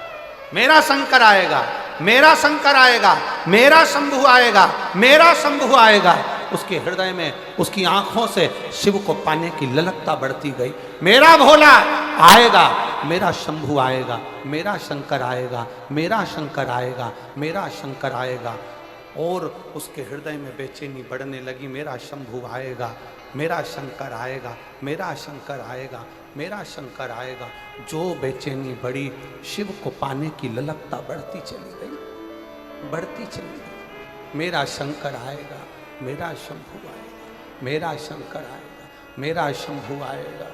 मेरा शंकर आएगा, मेरा शंकर आएगा, मेरा शंभु आएगा, मेरा शंभु आएगा। उसके हृदय में, उसकी आंखों से शिव को पाने की ललकता बढ़ती गई। मेरा भोला आएगा, मेरा शंभु आएगा, मेरा शंकर आएगा, मेरा शंकर आएगा, मेरा शंकर आएगा। और उसके हृदय में बेचैनी बढ़ने लगी। मेरा शंभु आएगा, मेरा शंकर आएगा, मेरा शंकर आएगा, मेरा शंकर आएगा। जो बेचैनी बढ़ी, शिव को पाने की ललकता बढ़ती चली गई, बढ़ती चली गई। मेरा शंकर आएगा, मेरा शंभु आएगा, मेरा शंकर आएगा, मेरा शंभु आएगा।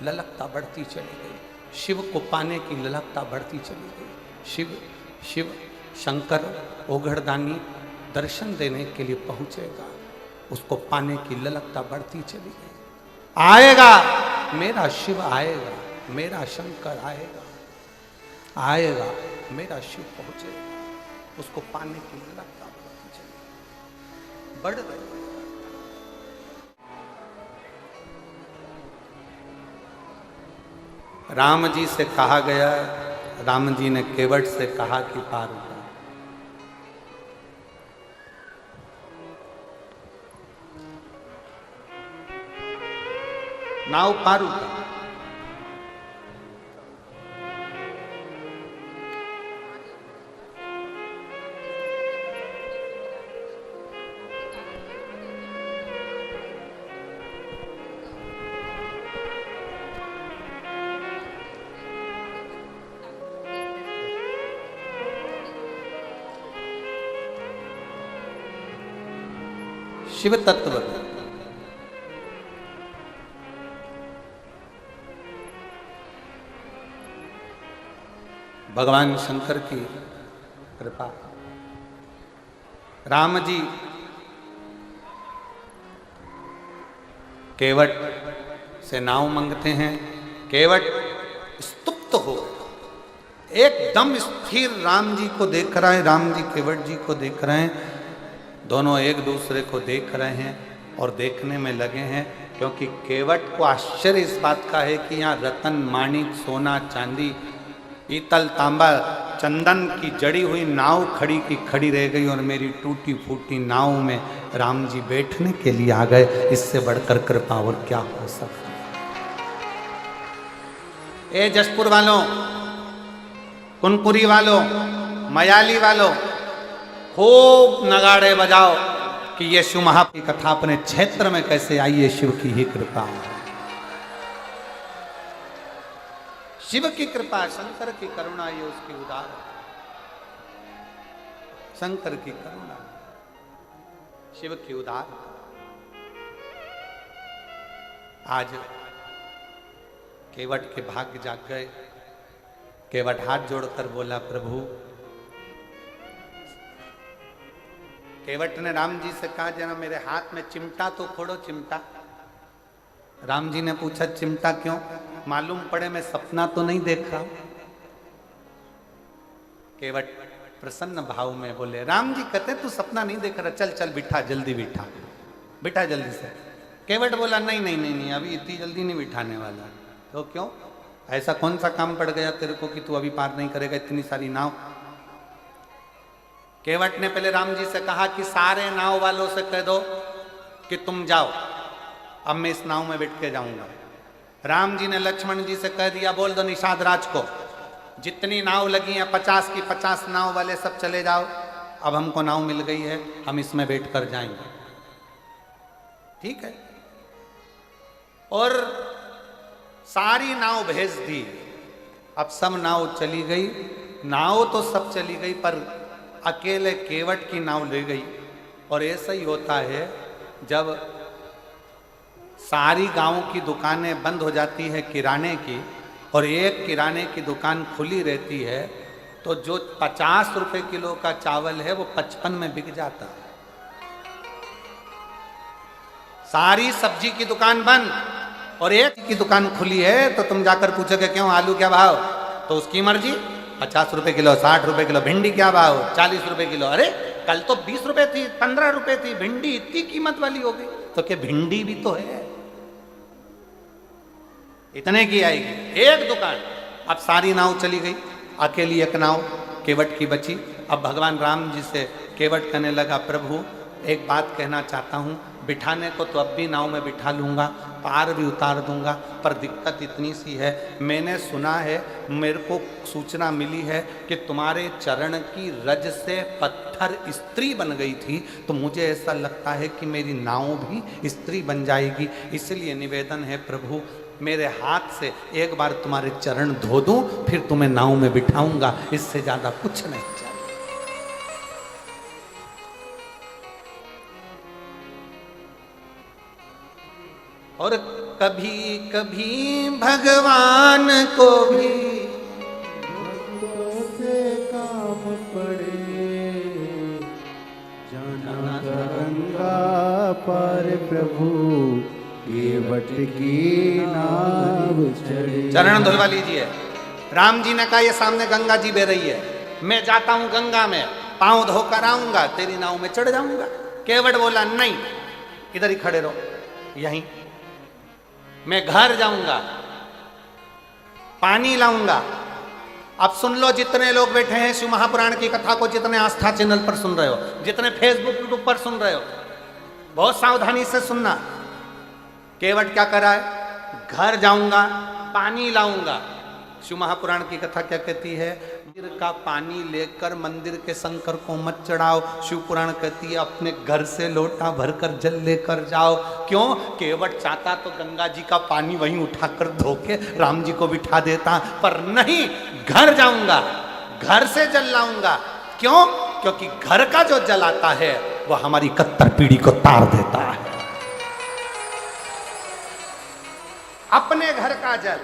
ललकता बढ़ती चली गई, शिव को पाने की ललकता बढ़ती चली गई। शिव शिव शंकर ओघड़दानी दर्शन देने के लिए पहुंचेगा, उसको पाने की ललकता बढ़ती चली गई। आएगा, मेरा शिव आएगा, मेरा शंकर आएगा, आएगा, मेरा शिव पहुंचेगा, उसको पाने की ललकता बढ़ती चली, बढ़ गई। राम जी से कहा गया, राम जी ने केवट से कहा कि पार उतार। नाव पार उतार। शिव तत्व भगवान शंकर की कृपा। राम जी केवट से नाव मांगते हैं। केवट स्तुप्त हो एकदम स्थिर राम जी को देख रहा है, राम जी केवट जी को देख रहे हैं, दोनों एक दूसरे को देख रहे हैं और देखने में लगे हैं, क्योंकि केवट को आश्चर्य इस बात का है कि यहाँ रतन माणिक सोना चांदी पीतल तांबा चंदन की जड़ी हुई नाव खड़ी की खड़ी रह गई और मेरी टूटी फूटी नाव में राम जी बैठने के लिए आ गए। इससे बढ़कर कृपा और क्या हो सकता। ए जसपुर वालों, कुनपुरी वालों, मयाली वालों, खूब नगाड़े बजाओ कि ये शिव महाप्री कथा अपने क्षेत्र में कैसे आई है। शिव की ही कृपा, शिव की कृपा, शंकर की करुणा, ये उसकी उदार, शंकर की करुणा, शिव की उदार। आज केवट के भाग्य जाग गए। केवट हाथ जोड़कर बोला, प्रभु। केवट ने राम जी से कहा, जरा मेरे हाथ में चिमटा तो फोड़ो, चिमटा। राम जी ने पूछा, चिमटा क्यों? मालूम पड़े मैं सपना तो नहीं देख रहा। केवट प्रसन्न भाव में बोले, राम जी कहते तू सपना नहीं देख रहा, चल चल बिठा, जल्दी बिठा, बिठा जल्दी से। केवट बोला, नहीं नहीं नहीं नहीं, अभी इतनी जल्दी नहीं बिठाने वाला। तो क्यों? ऐसा कौन सा काम पड़ गया तेरे को कि तू अभी पार नहीं करेगा इतनी सारी नाव? केवट ने पहले राम जी से कहा कि सारे नाव वालों से कह दो कि तुम जाओ, अब मैं इस नाव में बैठ के जाऊंगा। राम जी ने लक्ष्मण जी से कह दिया, बोल दो निषाद राज को, जितनी नाव लगी हैं 50 की 50 नाव वाले सब चले जाओ, अब हमको नाव मिल गई है, हम इसमें बैठ कर जाएंगे। ठीक है। और सारी नाव भेज दी। अब सब नाव चली गई, नाव तो सब चली गई पर अकेले केवट की नाव ले गई। और ऐसा ही होता है जब सारी गांव की दुकानें बंद हो जाती है किराने की और एक किराने की दुकान खुली रहती है, तो जो 50 रुपए किलो का चावल है वो 55 में बिक जाता है। सारी सब्जी की दुकान बंद और एक की दुकान खुली है, तो तुम जाकर पूछोगे क्यों, आलू क्या भाव? तो उसकी मर्जी, 50 रुपए किलो, 60 रुपए किलो। भिंडी क्या भाव? 40 रुपए किलो। अरे कल तो 20 रुपए थी, 15 रुपए थी, भिंडी इतनी कीमत वाली हो गई। तो क्या भिंडी भी तो है, इतने की आएगी एक दुकान। अब सारी नाव चली गई, अकेली एक नाव केवट की बची। अब भगवान राम जी से केवट कहने लगा, प्रभु एक बात कहना चाहता हूँ, बिठाने को तो अब भी नाव में बिठा लूँगा, पार भी उतार दूंगा, पर दिक्कत इतनी सी है, मैंने सुना है, मेरे को सूचना मिली है कि तुम्हारे चरण की रज से पत्थर स्त्री बन गई थी, तो मुझे ऐसा लगता है कि मेरी नाव भी स्त्री बन जाएगी। इसलिए निवेदन है प्रभु, मेरे हाथ से एक बार तुम्हारे चरण धो दूं, फिर तुम्हें नाव में बिठाऊंगा, इससे ज्यादा कुछ नहीं चाहिए। और कभी कभी भगवान को भी से काम पड़े, जाना गंगा पार प्रभु केवट की नाव चढ़े। चरण धुलवा लीजिए। राम जी ने कहा, ये सामने गंगा जी बह रही है, मैं जाता हूं गंगा में, पांव धोकर आऊंगा, तेरी नाव में चढ़ जाऊंगा। केवट बोला, नहीं, इधर ही खड़े रहो, यहीं मैं घर जाऊंगा, पानी लाऊंगा। अब सुन लो, जितने लोग बैठे हैं शिव महापुराण की कथा को, जितने आस्था चैनल पर सुन रहे हो, जितने फेसबुक यूट्यूब पर सुन रहे हो, बहुत सावधानी से सुनना। केवट क्या कर रहा है? घर जाऊंगा, पानी लाऊंगा। शिव महापुराण की कथा क्या कहती है? मंदिर का पानी लेकर मंदिर के शंकर को मत चढ़ाओ। शिव पुराण कहती है अपने घर से लोटा भरकर जल लेकर जाओ। क्यों? केवट चाहता तो गंगा जी का पानी वहीं उठाकर धोके राम जी को बिठा देता, पर नहीं, घर जाऊंगा, घर से जल लाऊंगा। क्यों? क्योंकि घर का जो जल आता है वह हमारी कत्तर पीढ़ी को तार देता है। अपने घर का जल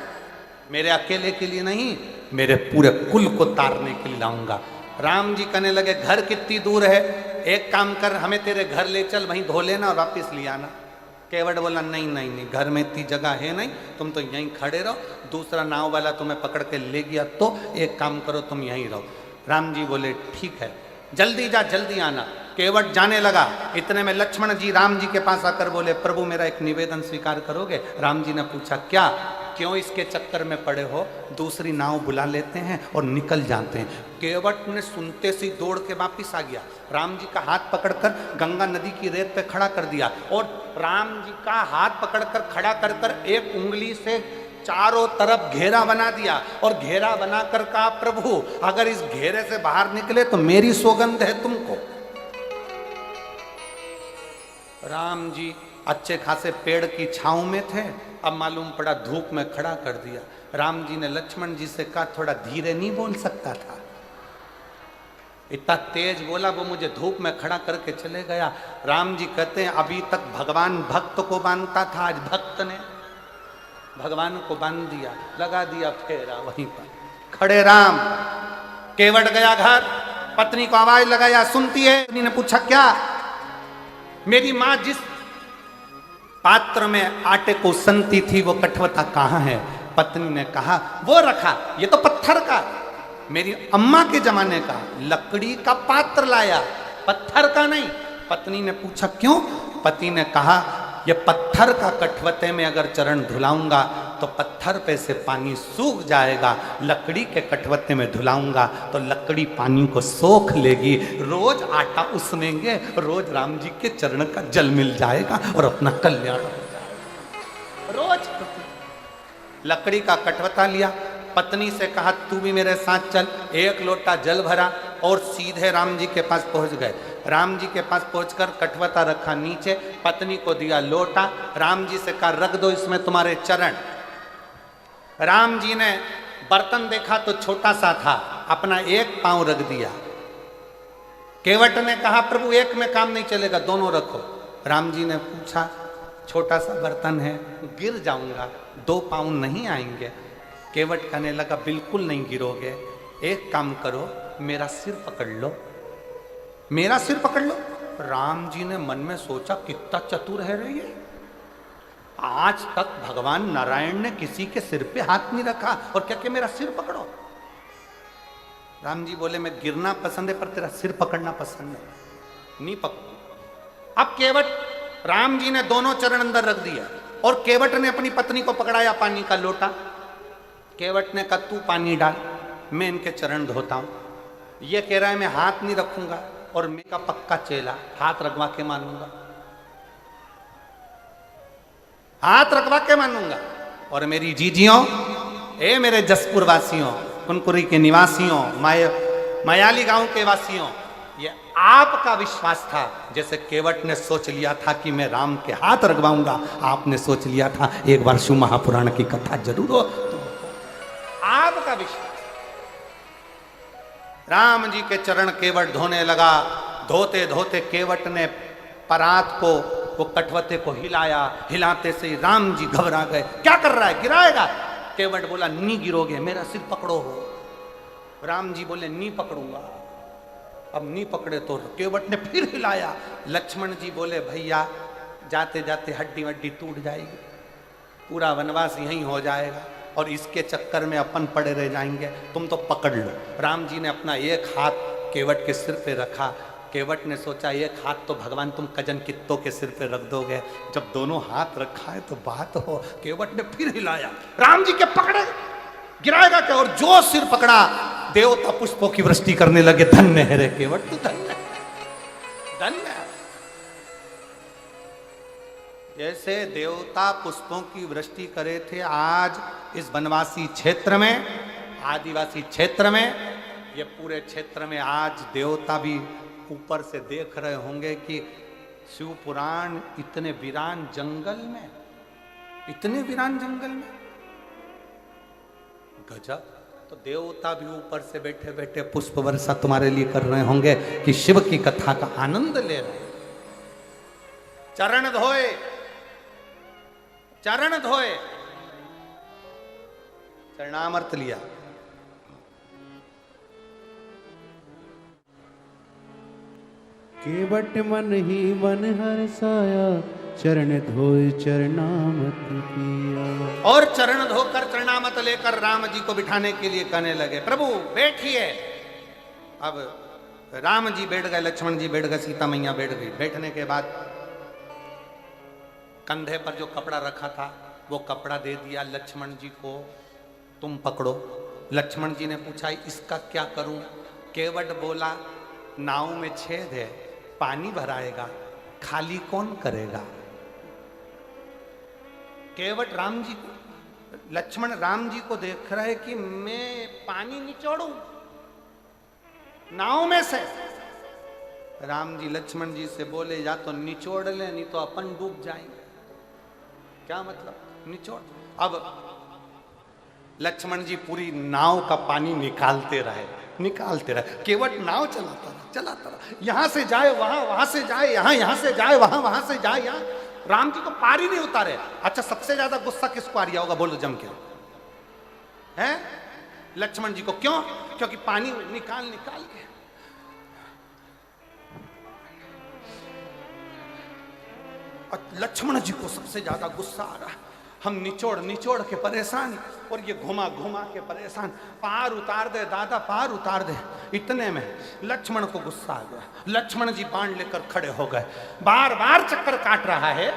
मेरे अकेले के लिए नहीं, मेरे पूरे कुल को तारने के लिए लाऊंगा। राम जी कहने लगे, घर कितनी दूर है? एक काम कर, हमें तेरे घर ले चल, वहीं धो लेना और वापिस ले आना। केवट बोला नहीं नहीं नहीं, घर में इतनी जगह है नहीं, तुम तो यहीं खड़े रहो, दूसरा नाव वाला तुम्हें पकड़ के ले गया तो एक काम करो तुम यहीं रहो। राम जी बोले ठीक है, जल्दी जा जल्दी आना। केवट जाने लगा, इतने में लक्ष्मण जी राम जी के पास आकर बोले प्रभु मेरा एक निवेदन स्वीकार करोगे? राम जी ने पूछा क्या, क्यों इसके चक्कर में पड़े हो, दूसरी नाव बुला लेते हैं और निकल जाते हैं। केवट ने सुनते सी दौड़ के वापिस आ गया, राम जी का हाथ पकड़कर गंगा नदी की रेत पे खड़ा कर दिया और राम जी का हाथ पकड़कर खड़ा कर कर एक उंगली से चारों तरफ घेरा बना दिया और घेरा बनाकर कहा प्रभु अगर इस घेरे से बाहर निकले तो मेरी सौगंध है तुमको। राम जी अच्छे खासे पेड़ की छांव में थे, अब मालूम पड़ा धूप में खड़ा कर दिया। राम जी ने लक्ष्मण जी से कहा थोड़ा धीरे नहीं बोल सकता था, इतना तेज बोला, वो मुझे धूप में खड़ा करके चले गया। राम जी कहते हैं अभी तक भगवान भक्त को बांधता था, आज भक्त ने भगवान को बांध दिया, लगा दिया फेरा वहीं पर खड़े राम। केवट गया घर, पत्नी को आवाज लगाया, सुनती है? पत्नी ने पूछा क्या? मेरी मां जिस पात्र में आटे को सनती थी वो कठवता कहाँ है? पत्नी ने कहा वो रखा, ये तो पत्थर का, मेरी अम्मा के जमाने का लकड़ी का पात्र लाया, पत्थर का नहीं। पत्नी ने पूछा क्यों? पति ने कहा ये पत्थर का कठवते में अगर चरण धुलाऊंगा तो पत्थर पे से पानी सूख जाएगा, लकड़ी के कठवते में धुलाऊंगा तो लकड़ी पानी को सोख लेगी, रोज आटा उसनेंगे, रोज राम जी के चरण का जल मिल जाएगा और अपना कल्याण हो जाएगा। रोज लकड़ी का कठवता लिया, पत्नी से कहा तू भी मेरे साथ चल, एक लोटा जल भरा और सीधे राम जी के पास पहुंच गए। राम जी के पास पहुंचकर कठवता रखा नीचे, पत्नी को दिया लोटा, राम जी से कहा रख दो इसमें तुम्हारे चरण। राम जी ने बर्तन देखा तो छोटा सा था, अपना एक पांव रख दिया। केवट ने कहा प्रभु एक में काम नहीं चलेगा, दोनों रखो। राम जी ने पूछा छोटा सा बर्तन है, गिर जाऊंगा, दो पांव नहीं आएंगे। केवट कहने लगा बिल्कुल नहीं गिरोगे, एक काम करो मेरा सिर पकड़ लो, मेरा सिर पकड़ लो। राम जी ने मन में सोचा कितना चतुर है रे ये, आज तक भगवान नारायण ने किसी के सिर पे हाथ नहीं रखा और क्या कि मेरा सिर पकड़ो। राम जी बोले मैं गिरना पसंद है पर तेरा सिर पकड़ना पसंद नहीं पकड़। अब केवट राम जी ने दोनों चरण अंदर रख दिया और केवट ने अपनी पत्नी को पकड़ाया पानी का लोटा। केवट ने कहा तू पानी डाल, मैं इनके चरण धोता हूं। ये कह रहा है मैं हाथ नहीं रखूंगा और मेरा पक्का चेला, हाथ रखवा के मानूंगा, हाथ रखवा के मानूंगा। और मेरी जीजियों, ए मेरे जसपुर वासियों, कुनकुरी के निवासियों, मायाली गांव के वासियों, ये आपका विश्वास था। जैसे केवट ने सोच लिया था कि मैं राम के हाथ रखवाऊंगा, आपने सोच लिया था एक बार शिव महापुराण की कथा जरूर हो। आपका विश्वास। राम जी के चरण केवट धोने लगा, धोते धोते केवट ने परात को, वो कठवते को हिलाया, हिलाते से राम जी घबरा गए, क्या कर रहा है, गिराएगा? केवट बोला नहीं गिरोगे, मेरा सिर पकड़ो हो। राम जी बोले नहीं पकड़ूंगा। अब नहीं पकड़े तो केवट ने फिर हिलाया। लक्ष्मण जी बोले भैया जाते जाते हड्डी वड्डी टूट जाएगी, पूरा वनवास यहीं हो जाएगा और इसके चक्कर में अपन पड़े रह जाएंगे, तुम तो पकड़ लो। राम जी ने अपना एक हाथ केवट के सिर पे रखा। केवट ने सोचा एक हाथ तो भगवान तुम कजन कित्तों के सिर पे रख दोगे, जब दोनों हाथ रखा है तो बात हो। केवट ने फिर हिलाया, राम जी के पकड़े, गिराएगा क्या? और जो सिर पकड़ा देवता पुष्पों की वृष्टि करने लगे। धन्य है रे केवट, तू धन्य धन्य। जैसे देवता पुष्पों की वृष्टि करे थे, आज इस वनवासी क्षेत्र में, आदिवासी क्षेत्र में, ये पूरे क्षेत्र में आज देवता भी ऊपर से देख रहे होंगे कि शिव पुराण इतने वीरान जंगल में, इतने वीरान जंगल में, गजब। तो देवता भी ऊपर से बैठे बैठे पुष्प वर्षा तुम्हारे लिए कर रहे होंगे कि शिव की कथा का आनंद ले रहे। चरण धोए, चरण धोए, चरणामृत लिया। केवट मन ही मन हर्षाया, चरण धोए चरणामत किया। और चरण धोकर चरणामत लेकर राम जी को बिठाने के लिए कहने लगे, प्रभु बैठिए। अब राम जी बैठ गए, लक्ष्मण जी बैठ गए, सीता मैया बैठ गई। बैठने के बाद कंधे पर जो कपड़ा रखा था वो कपड़ा दे दिया लक्ष्मण जी को, तुम पकड़ो। लक्ष्मण जी ने पूछा इसका क्या करूं? केवट बोला नाव में छेद है, पानी भराएगा, खाली कौन करेगा? केवट राम जी को, लक्ष्मण राम जी को देख रहे कि मैं पानी निचोड़ू नाव में से। राम जी लक्ष्मण जी से बोले या तो निचोड़ ले, नहीं तो अपन डूब जाएंगे। क्या मतलब निचोड़? अब लक्ष्मण जी पूरी नाव का पानी निकालते रहे। केवट नाव चलाता रहा, यहां से जाए वहां, वहां से जाए यहां से जाए वहां, वहां से जाए यहां। राम जी तो पार ही नहीं उतारे। अच्छा, सबसे ज्यादा गुस्सा किसको आ रहा होगा? बोलो जम के। हैं? लक्ष्मण जी को। क्यों? क्योंकि पानी निकाल के लक्ष्मण जी को सबसे ज्यादा गुस्सा आ रहा। हम निचोड़ के परेशान, और ये घुमा के परेशान। पार उतार दे दादा, पार उतार दे। इतने में लक्ष्मण को गुस्सा आ गया। लक्ष्मण जी बाण लेकर खड़े हो गए। बार चक्कर काट रहा है,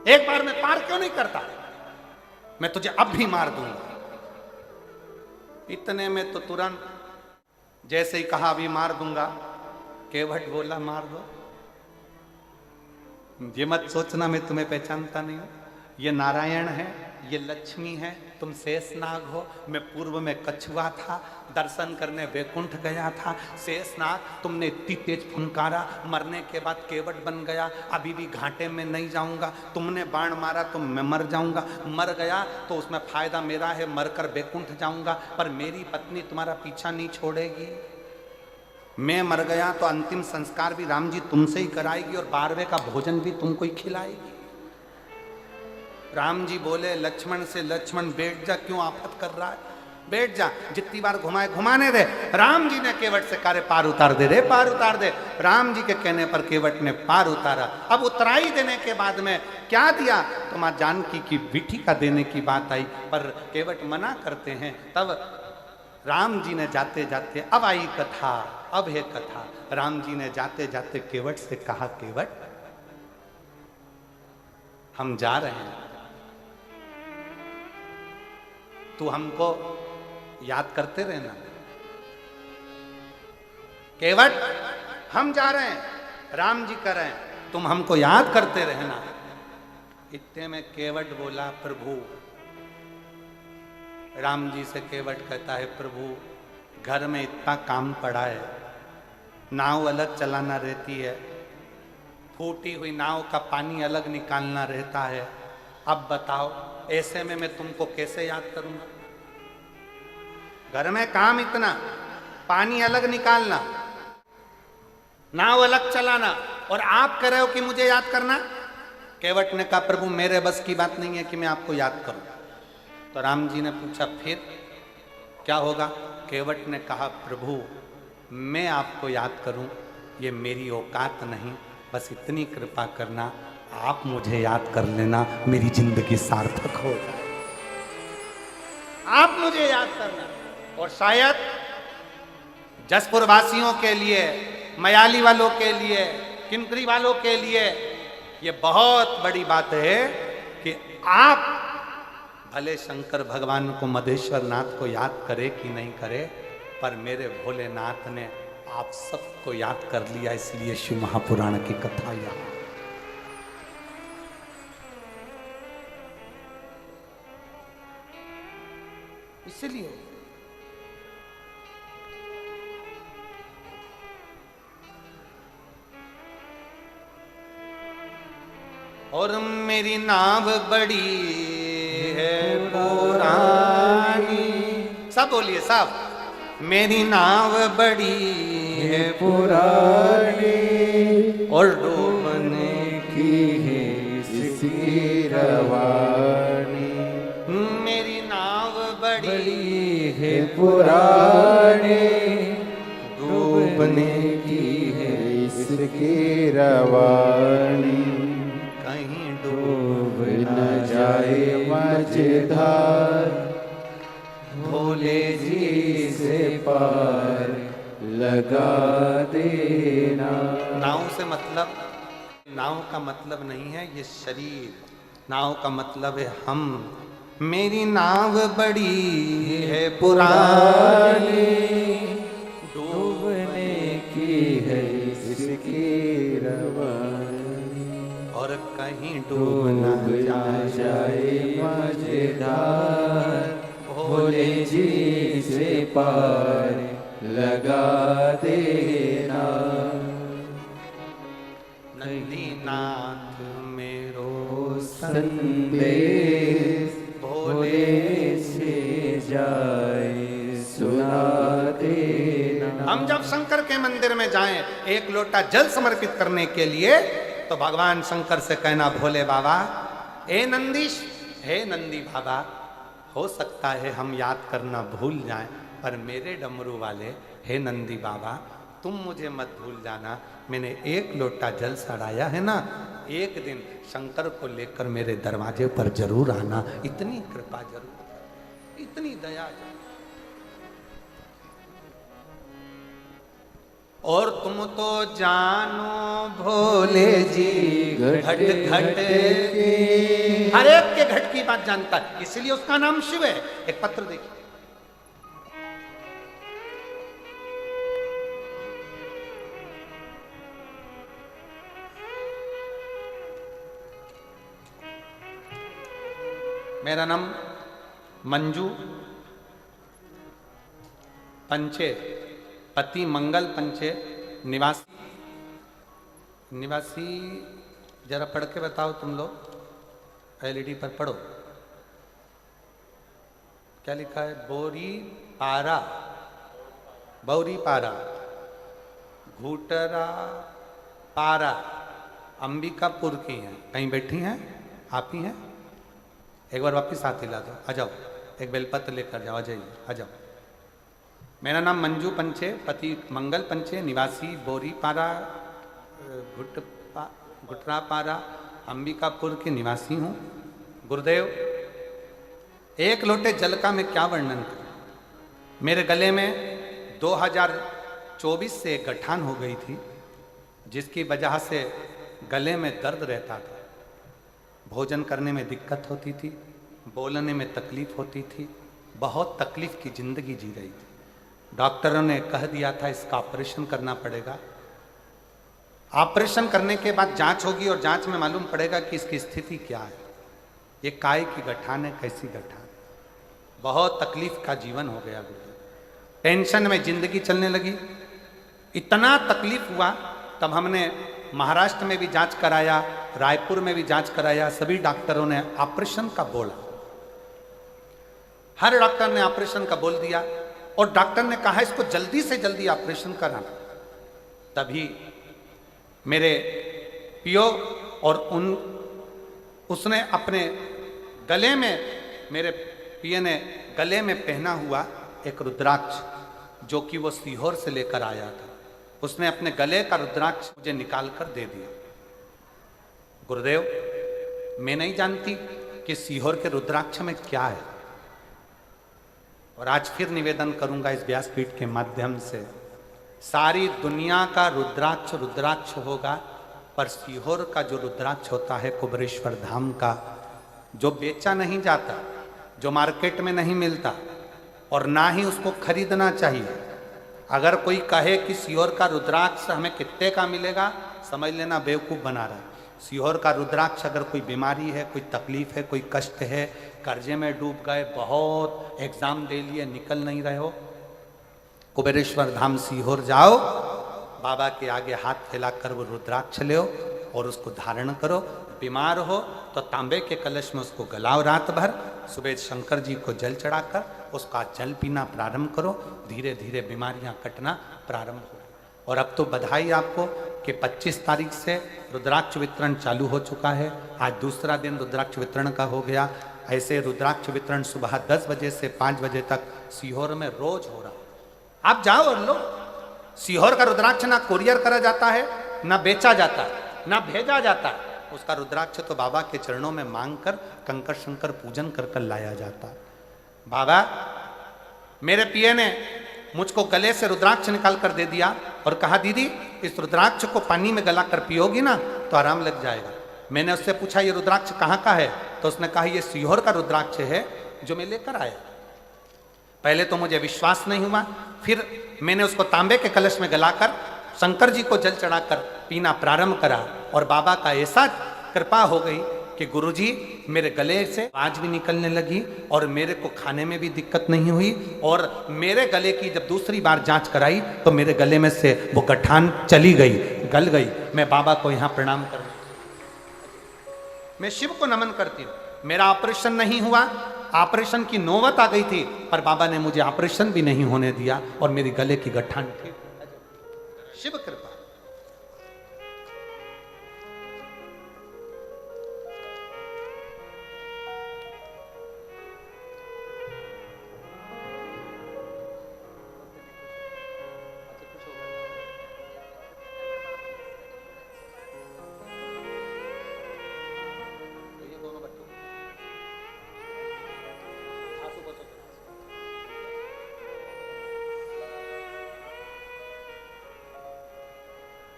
एक बार में पार क्यों नहीं करता? मैं तुझे अब भी मार दूंगा। इतने में तो तुरंत जैसे ही कहा अभी मार दूंगा, केवट बोला मार दो। ये मत सोचना मैं तुम्हें पहचानता नहीं हूं। ये नारायण है, ये लक्ष्मी है, तुम शेषनाग हो। मैं पूर्व में कछुआ था, दर्शन करने वैकुंठ गया था। शेषनाग, तुमने इतनी तेज फुनकारा, मरने के बाद केवट बन गया। अभी भी घाटे में नहीं जाऊंगा। तुमने बाण मारा तो मैं मर जाऊंगा। मर गया तो उसमें फायदा मेरा है, मरकर वैकुंठ जाऊंगा। पर मेरी पत्नी तुम्हारा पीछा नहीं छोड़ेगी। मैं मर गया तो अंतिम संस्कार भी राम जी तुमसे ही कराएगी, और 12वें का भोजन भी तुमको ही खिलाएगी। राम जी बोले लक्ष्मण से, लक्ष्मण बैठ जा, क्यों आफत कर रहा है? बैठ जा, जितनी बार घुमाए घुमाने दे। राम जी ने केवट से कहा पार उतार दे रे, पार उतार दे। राम जी के कहने पर केवट ने पार उतारा। अब उतराई देने के बाद में क्या दिया? तो मां जानकी की विठिका देने की बात आई, पर केवट मना करते हैं। तब राम जी ने जाते जाते, अब आई कथा, अब है कथा। राम जी ने जाते जाते केवट से कहा, केवट हम जा रहे हैं, तू हमको याद करते रहना। केवट हम जा रहे हैं, राम जी कर रहे हैं, तुम हमको याद करते रहना। इतने में केवट बोला प्रभु। राम जी से केवट कहता है प्रभु घर में इतना काम पड़ा है, नाव अलग चलाना रहती है, फूटी हुई नाव का पानी अलग निकालना रहता है। अब बताओ ऐसे में मैं तुमको कैसे याद करूंगा? घर में काम इतना, पानी अलग निकालना, नाव अलग चलाना, और आप कह रहे हो कि मुझे याद करना? केवट ने कहा प्रभु मेरे बस की बात नहीं है कि मैं आपको याद करूं। तो राम जी ने पूछा फिर क्या होगा? केवट ने कहा प्रभु मैं आपको याद करूं ये मेरी औकात नहीं, बस इतनी कृपा करना, आप मुझे याद कर लेना, मेरी जिंदगी सार्थक हो जाए। आप मुझे याद करना। और शायद जसपुर वासियों के लिए, मयाली वालों के लिए, किनकरी वालों के लिए ये बहुत बड़ी बात है कि आप भले शंकर भगवान को, मधेश्वर नाथ को याद करे कि नहीं करे, पर मेरे भोलेनाथ ने आप सबको याद कर लिया। इसलिए शिव महापुराण की कथा यहाँ। इसलिए और मेरी नाव बड़ी है पुरानी, सब बोलिए सब। मेरी नाव बड़ी है पुरानी और डूबने की है इसकी रवानी। मेरी नाव बड़ी है पुरानी, डूबने की है इसकी रवानी, कहीं डूब न जाए मझधार, भोले जी से पार लगा देना। नाव से मतलब, नाव का मतलब नहीं है ये शरीर, नाव का मतलब है हम। मेरी नाव बड़ी है पुरानी, डूबने की है इसकी रवानी, और कहीं डूब न जाए मझधार, भोले जी से पार लगा देना। नंदीनाथ मेरो संदेश भोले से जाए सुना देना। हम जब शंकर के मंदिर में जाएं एक लोटा जल समर्पित करने के लिए, तो भगवान शंकर से कहना, भोले बाबा, ए नंदीश, हे नंदी बाबा, हो सकता है हम याद करना भूल जाएं, पर मेरे डमरू वाले, हे नंदी बाबा, तुम मुझे मत भूल जाना। मैंने एक लोटा जल चढ़ाया है ना, एक दिन शंकर को लेकर मेरे दरवाजे पर जरूर आना। इतनी कृपा जरूर, इतनी दया जरूर। और तुम तो जानो भोले जी घट घट की, हर एक के घट की बात जानता है, इसलिए उसका नाम शिव है। एक पत्र देखिए, मेरा नाम मंजू पंचे, पति मंगल पंचे, निवासी जरा पढ़ के बताओ तुम लोग, एलईडी पर पढ़ो क्या लिखा है। बोरी पारा, बौरी पारा, घूटरा पारा, अंबिकापुर की हैं। कहीं बैठी हैं आप ही हैं? एक बार वापिस हाथ हिला दो, आ जाओ, एक बेलपत्र लेकर जाओ, आ जाइए, आ जाओ। मेरा नाम मंजू पंचे, पति मंगल पंचे, निवासी बोरीपारा, घुटरापारा, अंबिकापुर के निवासी हूँ। गुरुदेव, एक लोटे जल का मैं क्या वर्णन करूँ। मेरे गले में 2024 से गठान हो गई थी, जिसकी वजह से गले में दर्द रहता था, भोजन करने में दिक्कत होती थी, बोलने में तकलीफ होती थी, बहुत तकलीफ की जिंदगी जी रही थी। डॉक्टरों ने कह दिया था इसका ऑपरेशन करना पड़ेगा। ऑपरेशन करने के बाद जांच होगी और जांच में मालूम पड़ेगा कि इसकी स्थिति क्या है, ये काय की गठान है, कैसी गठान। बहुत तकलीफ का जीवन हो गया गुरु, टेंशन में जिंदगी चलने लगी। इतना तकलीफ हुआ, तब हमने महाराष्ट्र में भी जांच कराया, रायपुर में भी जांच कराया, सभी डॉक्टरों ने ऑपरेशन का बोला। हर डॉक्टर ने ऑपरेशन का बोल दिया, और डॉक्टर ने कहा इसको जल्दी से जल्दी ऑपरेशन कराना। तभी मेरे पियो और उसने अपने गले में, मेरे पिए ने गले में पहना हुआ एक रुद्राक्ष, जो कि वो सीहोर से लेकर आया था, उसने अपने गले का रुद्राक्ष मुझे निकाल कर दे दिया। गुरुदेव, मैं नहीं जानती कि सीहोर के रुद्राक्ष में क्या है, और आज फिर निवेदन करूंगा इस व्यासपीठ के माध्यम से, सारी दुनिया का रुद्राक्ष रुद्राक्ष होगा, पर सीहोर का जो रुद्राक्ष होता है कुबेरेश्वर धाम का, जो बेचा नहीं जाता, जो मार्केट में नहीं मिलता, और ना ही उसको खरीदना चाहिए। अगर कोई कहे कि सीहोर का रुद्राक्ष हमें कितने का मिलेगा, समझ लेना बेवकूफ़ बना रहा है। सीहोर का रुद्राक्ष, अगर कोई बीमारी है, कोई तकलीफ है, कोई कष्ट है, कर्जे में डूब गए, बहुत एग्जाम दे लिए, निकल नहीं रहे हो, कुबेरेश्वर धाम सीहोर जाओ, बाबा के आगे हाथ फैलाकर वो रुद्राक्ष ले और उसको धारण करो। बीमार हो तो तांबे के कलश में उसको गलाओ रात भर, सुबह शंकर जी को जल चढ़ाकर उसका जल पीना प्रारंभ करो, धीरे धीरे बीमारियां कटना प्रारंभ हो। और अब तो बधाई आपको कि 25 तारीख से रुद्राक्ष वितरण चालू हो चुका है। आज दूसरा दिन रुद्राक्ष वितरण का हो गया। ऐसे रुद्राक्ष वितरण सुबह 10 बजे से 5 बजे तक सीहोर में रोज हो रहा है। आप जाओ और लो। सीहोर का रुद्राक्ष ना कोरियर करा जाता है, ना बेचा जाता, ना भेजा जाता, उसका रुद्राक्ष तो बाबा के चरणों में मांग कर कंकर शंकर पूजन कर कर लाया जाता। बाबा मेरे पिए ने मुझको गले से रुद्राक्ष निकाल कर दे दिया और कहा दीदी इस रुद्राक्ष को पानी में गला कर पियोगी ना तो आराम लग जाएगा। मैंने उससे पूछा ये रुद्राक्ष कहाँ का है, तो उसने कहा ये सीहोर का रुद्राक्ष है जो मैं लेकर आया। पहले तो मुझे विश्वास नहीं हुआ, फिर मैंने उसको तांबे के कलश में गलाकर शंकर जी को जल चढ़ाकर पीना प्रारंभ करा और बाबा का ऐसा कृपा हो गई कि गुरुजी मेरे गले से आवाज भी निकलने लगी और मेरे को खाने में भी दिक्कत नहीं हुई। और मेरे गले की जब दूसरी बार जांच कराई तो मेरे गले में से वो गठान चली गई, गल गई। मैं बाबा को यहाँ प्रणाम कर, मैं शिव को नमन करती हूँ। मेरा ऑपरेशन नहीं हुआ, ऑपरेशन की नौबत आ गई थी, पर बाबा ने मुझे ऑपरेशन भी नहीं होने दिया और मेरी गले की गठान ठीक। शिव कृपा।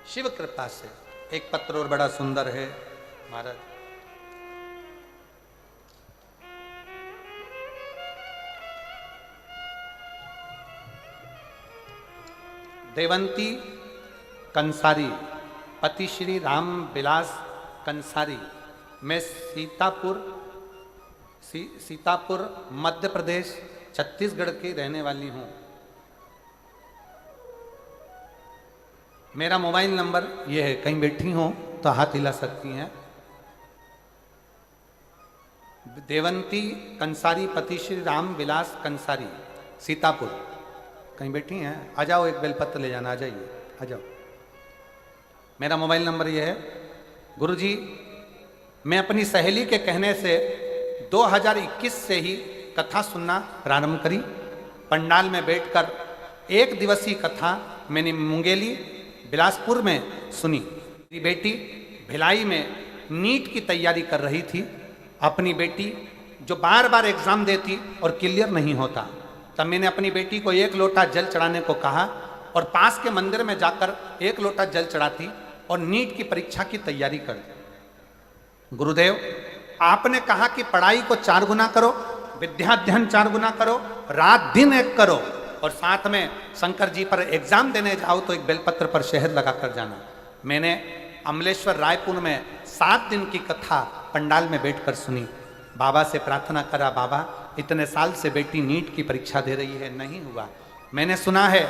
शिव कृपा से एक पत्र और बड़ा सुंदर है महाराज। देवंती कंसारी, पति श्री राम विलास कंसारी। मैं सीतापुर मध्य प्रदेश छत्तीसगढ़ की रहने वाली हूँ। मेरा मोबाइल नंबर ये है, कहीं बैठी हो तो हाथ हिला सकती हैं। देवंती कंसारी, पति श्री राम विलास कंसारी, सीतापुर। कहीं बैठी हैं, आ जाओ, एक बेलपत्र ले जाना, आ जाइए, आ जाओ। मेरा मोबाइल नंबर ये है। गुरुजी मैं अपनी सहेली के कहने से 2021 से ही कथा सुनना प्रारंभ करी। पंडाल में बैठकर एक दिवसीय कथा मैंने मुंगेली बिलासपुर में सुनी। मेरी बेटी भिलाई में नीट की तैयारी कर रही थी। अपनी बेटी जो बार बार एग्जाम देती और क्लियर नहीं होता, तब मैंने अपनी बेटी को 1 लोटा जल चढ़ाने को कहा और पास के मंदिर में जाकर 1 लोटा जल चढ़ाती और नीट की परीक्षा की तैयारी करती। गुरुदेव आपने कहा कि पढ़ाई को 4 गुना करो, विद्याध्ययन 4 गुना करो, रात दिन एक करो और साथ में शंकर जी पर एग्जाम देने जाओ तो एक बेलपत्र पर शहद लगा कर जाना। मैंने अमलेश्वर रायपुर में 7 दिन की कथा पंडाल में बैठकर सुनी। बाबा से प्रार्थना करा, बाबा इतने साल से बेटी नीट की परीक्षा दे रही है, नहीं हुआ। मैंने सुना है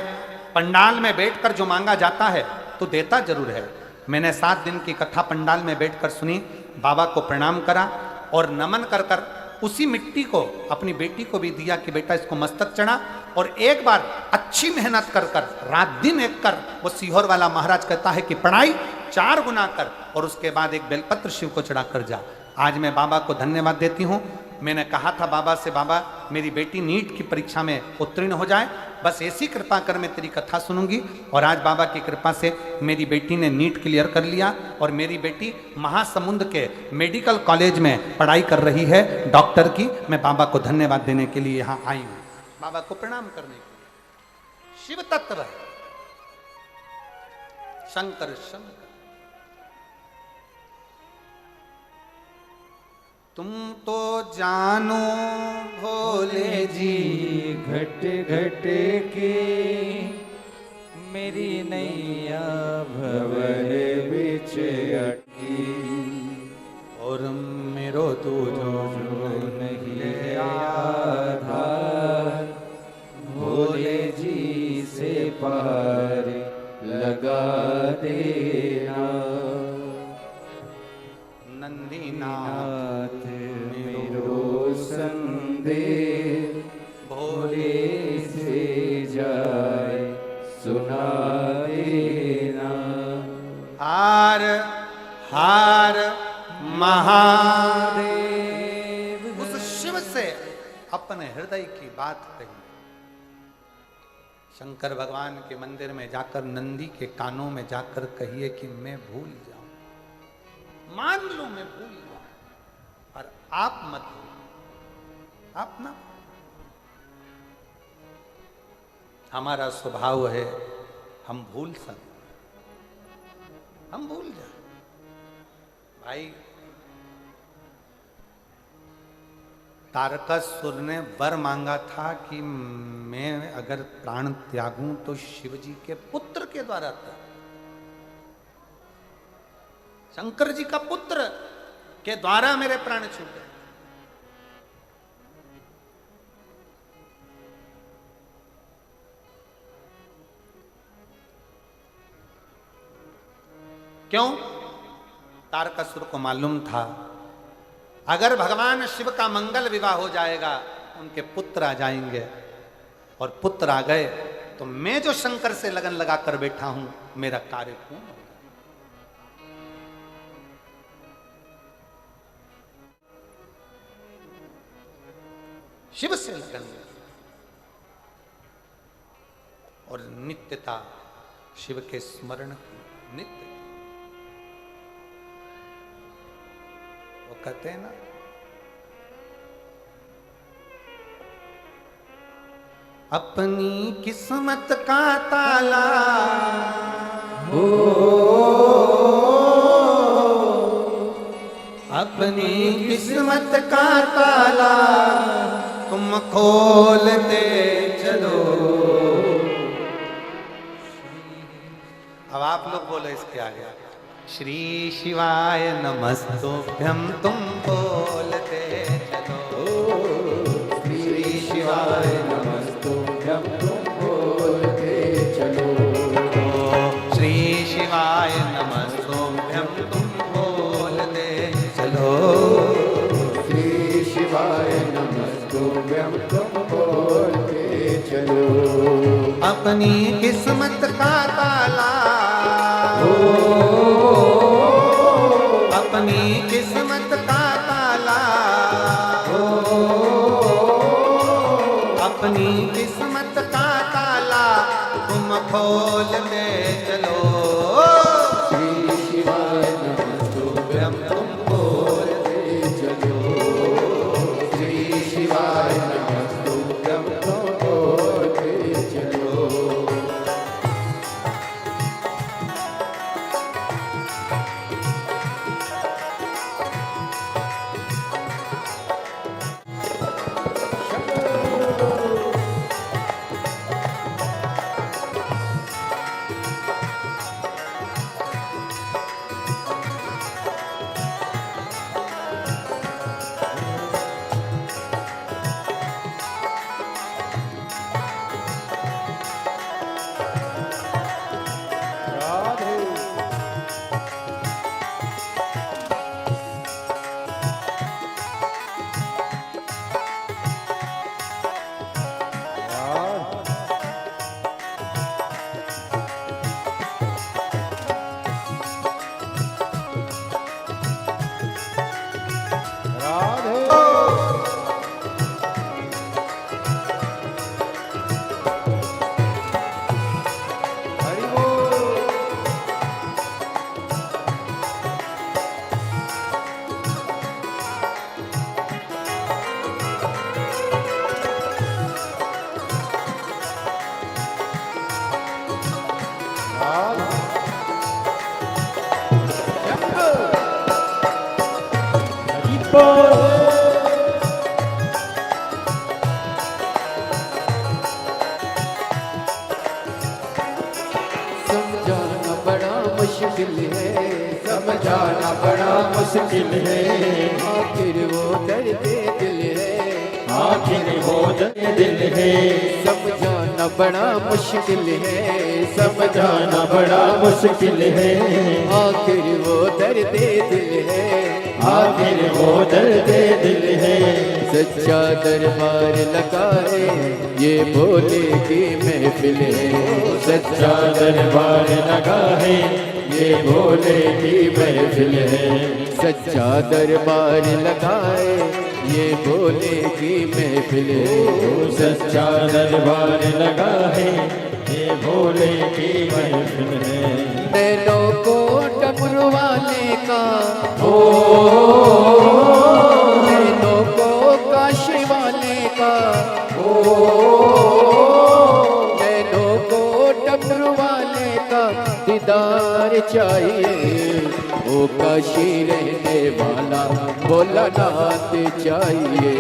पंडाल में बैठकर जो मांगा जाता है तो देता जरूर है। मैंने 7 दिन की कथा पंडाल में बैठकर सुनी, बाबा को प्रणाम करा और नमन कर कर उसी मिट्टी को अपनी बेटी को भी दिया कि बेटा इसको मस्तक चढ़ा। और एक बार अच्छी मेहनत कर कर रात दिन एक कर, वो सीहोर वाला महाराज कहता है कि पढ़ाई 4 गुना कर और उसके बाद एक बेलपत्र शिव को चढ़ा कर जा। आज मैं बाबा को धन्यवाद देती हूँ। मैंने कहा था बाबा से, बाबा मेरी बेटी नीट की परीक्षा में उत्तीर्ण हो जाए, बस ऐसी कृपा कर मैं तेरी कथा सुनूंगी। और आज बाबा की कृपा से मेरी बेटी ने नीट क्लियर कर लिया और मेरी बेटी महासमुंद के मेडिकल कॉलेज में पढ़ाई कर रही है डॉक्टर की। मैं बाबा को धन्यवाद देने के लिए यहाँ आई हूँ, बाबा को प्रणाम करने के लिए। शिव तत्व शंकर शंकर। तुम तो जानो भोले जी घट घट के मेरी नैया भंवर बिच अटकी और मेरो तुझो नहीं आधार भोले जी से पार लगा देना। नंदीनाथ मेरो संदेश भोले से जाए सुना देना। हार हार महादेव। उस शिव से अपने हृदय की बात कही। शंकर भगवान के मंदिर में जाकर नंदी के कानों में जाकर कहिए कि मैं भूल जाऊं, मान लो मैं भूल जाऊं, पर आप मत भूलो, आप ना। हमारा स्वभाव है हम भूल सकते, हम भूल जाए। भाई तारकासुर ने वर मांगा था कि मैं अगर प्राण त्यागूं तो शिव जी के पुत्र के द्वारा त्याग, शंकर जी का पुत्र के द्वारा मेरे प्राण छूटे। क्यों? तारकासुर को मालूम था अगर भगवान शिव का मंगल विवाह हो जाएगा उनके पुत्र आ जाएंगे, और पुत्र आ गए तो मैं जो शंकर से लगन लगा कर बैठा हूं मेरा कार्य पूर्ण होगा। शिव से लगन और नित्यता शिव के स्मरण की नित्य। वो कहते हैं ना, अपनी किस्मत का ताला हो, अपनी किस्मत का ताला तुम खोलते चलो। अब आप लोग बोलो इसके आगे, श्री शिवाय नमस्तुभ्यं तुम बोलते चलो, श्री शिवाय नमस्तुभ्यं तुम बोलते चलो, श्री शिवाय नमस्तुभ्यं तुम बोलते चलो, श्री शिवाय नमस्तुभ्यं तुम बोलते चलो। अपनी किस्मत का ताला अपनी किस्मत का ताला, अपनी किस्मत का ताला तुम खोलते चलो, श्री शिवाय नमस्तुभ्यं तुम बोलते चलो, श्री शिवाय नमस्तुभ्यं तुम बोलते चलो। समझाना बड़ा मुश्किल है, समझाना बड़ा मुश्किल है, आखिर वो दर्द दिल है, आखिर वो दर्द दिल है। समझाना बड़ा मुश्किल है, समझाना बड़ा मुश्किल है, आखिर वो दर्द दिल है, आखिर वो दर्द दिल है। सच्चा दरबार लगाए ये भोले की महफिल है, सच्चा दरबार लगा है ये भोले की महफिल है, सच्चा दरबार लगाए ये भोले की महफिल है, सच्चा दरबार लगा है ये भोले की महफिल है। नैनों को डमरू वाले का ओ नैनों को काशी वाले का नैनों को डमरू वाले का दीदार चाहिए। वो काशी रहने वाला भोलानाथ चाहिए।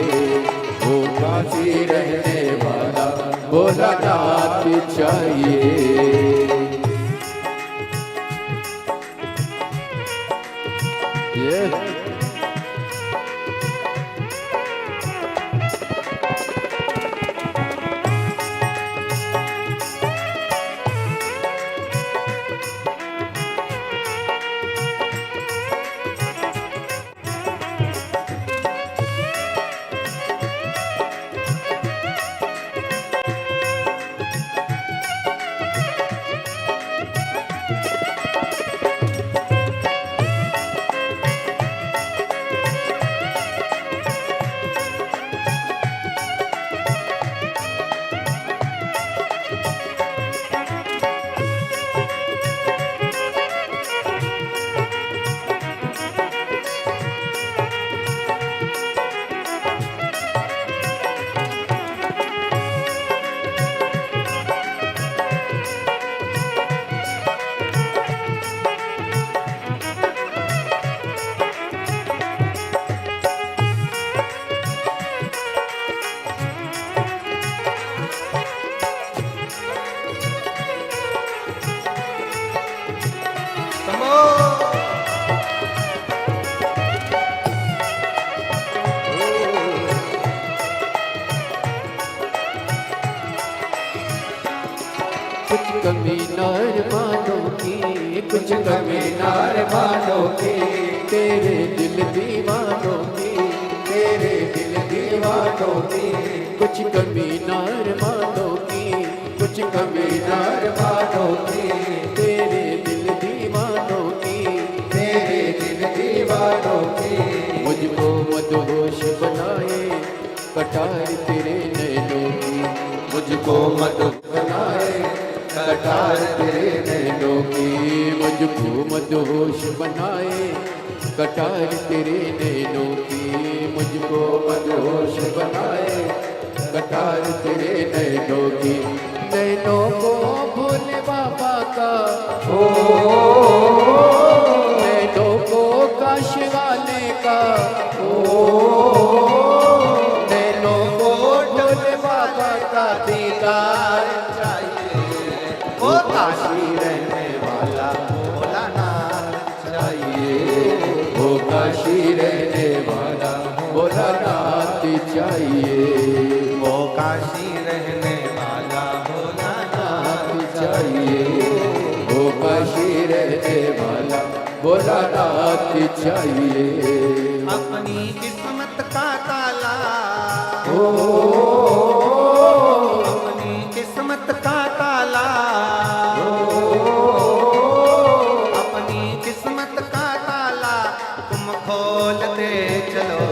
वो काशी रहने वाला भोलानाथ चाहिए। कुछ कमी नार मानो की, कुछ कमी नार मानो की, तेरे दिल दीवानों की, तेरे दिल दीवानों की। कुछ कमी नार मानो की, कुछ कमी नार मानो की, तेरे दिल दीवानों की, तेरे दिल दीवानों की। मुझको मदहोश बनाए कटार तेरे नैनों की, मुझको मदहोश बनाए कटार तेरे नैनों की। मुझको मदहोश बनाए कटार तेरे नैनों की, मुझको मदहोश बनाए कटार तेरे नैनों की। नैनों को भोले बाबा का नैनों को काशी वाले का नैनों को भोले बाबा का दीदार वो काशी रहने वाला भोलानाथ चाहिए। वो काशी रहने वाला भोलानाथ चाहिए। वो काशी रहने वाला भोलानाथ चाहिए। वो काशी रहने वाला भोलानाथ चाहिए। अपनी किस्मत का ताला अपनी किस्मत का ताला अपनी किस्मत का ताला तुम खोलते चलो।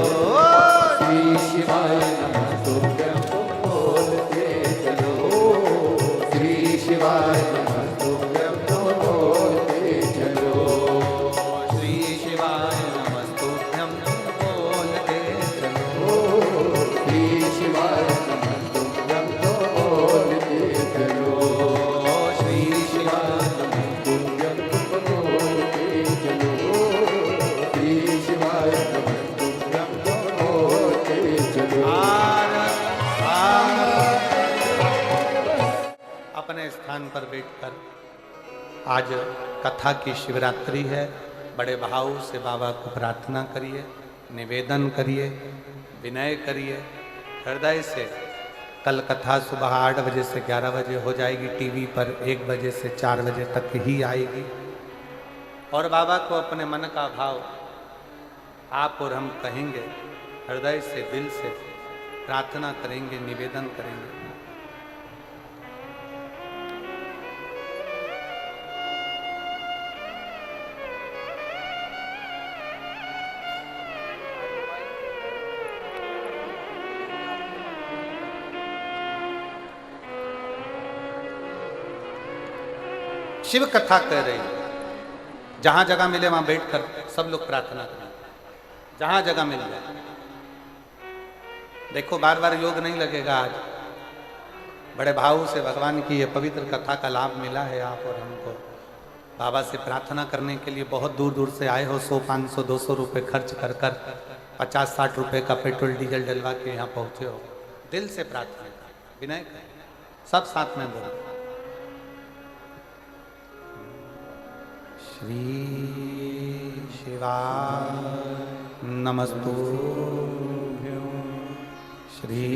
श्री शिवाय नमस्तुभ्यं तुम खोलते चलो। श्री शिवाय नमस्तुभ्यं तुम खोलते चलो। श्री शिवाय नमस्तुभ्यं तुम खोलते चलो। श्री शिवाय नमस्तुभ्यं तुम खोलते चलो। श्री शिवाय नमस्तुभ्यं तुम खोलते चलो। श्री शिवाय नमस्तुभ्यं तुम खोलते चलो। अपने स्थान पर बैठकर आज कथा की शिवरात्रि है। बड़े भाव से बाबा को प्रार्थना करिए, निवेदन करिए, विनय करिए हृदय से। कल कथा सुबह 8 बजे से 11 बजे हो जाएगी, टीवी पर 1 बजे से 4 बजे तक ही आएगी। और बाबा को अपने मन का भाव आप और हम कहेंगे, हृदय से दिल से प्रार्थना करेंगे, निवेदन करेंगे। शिव कथा कह रही है। जहां जगह मिले वहां बैठकर सब लोग प्रार्थना करें, जहां जगह मिल जाए। देखो बार बार योग नहीं लगेगा। आज बड़े भाव से भगवान की ये पवित्र कथा का लाभ मिला है आप और हमको। बाबा से प्रार्थना करने के लिए बहुत दूर दूर से आए हो, 100, 500, 200 रुपये खर्च कर 50-60 रुपये का पेट्रोल डीजल डलवा के यहाँ पहुँचे हो। दिल से प्रार्थना कर, विनय कर, सब साथ में बोलो। श्री शिवाय नमस्तुभ्यं, श्री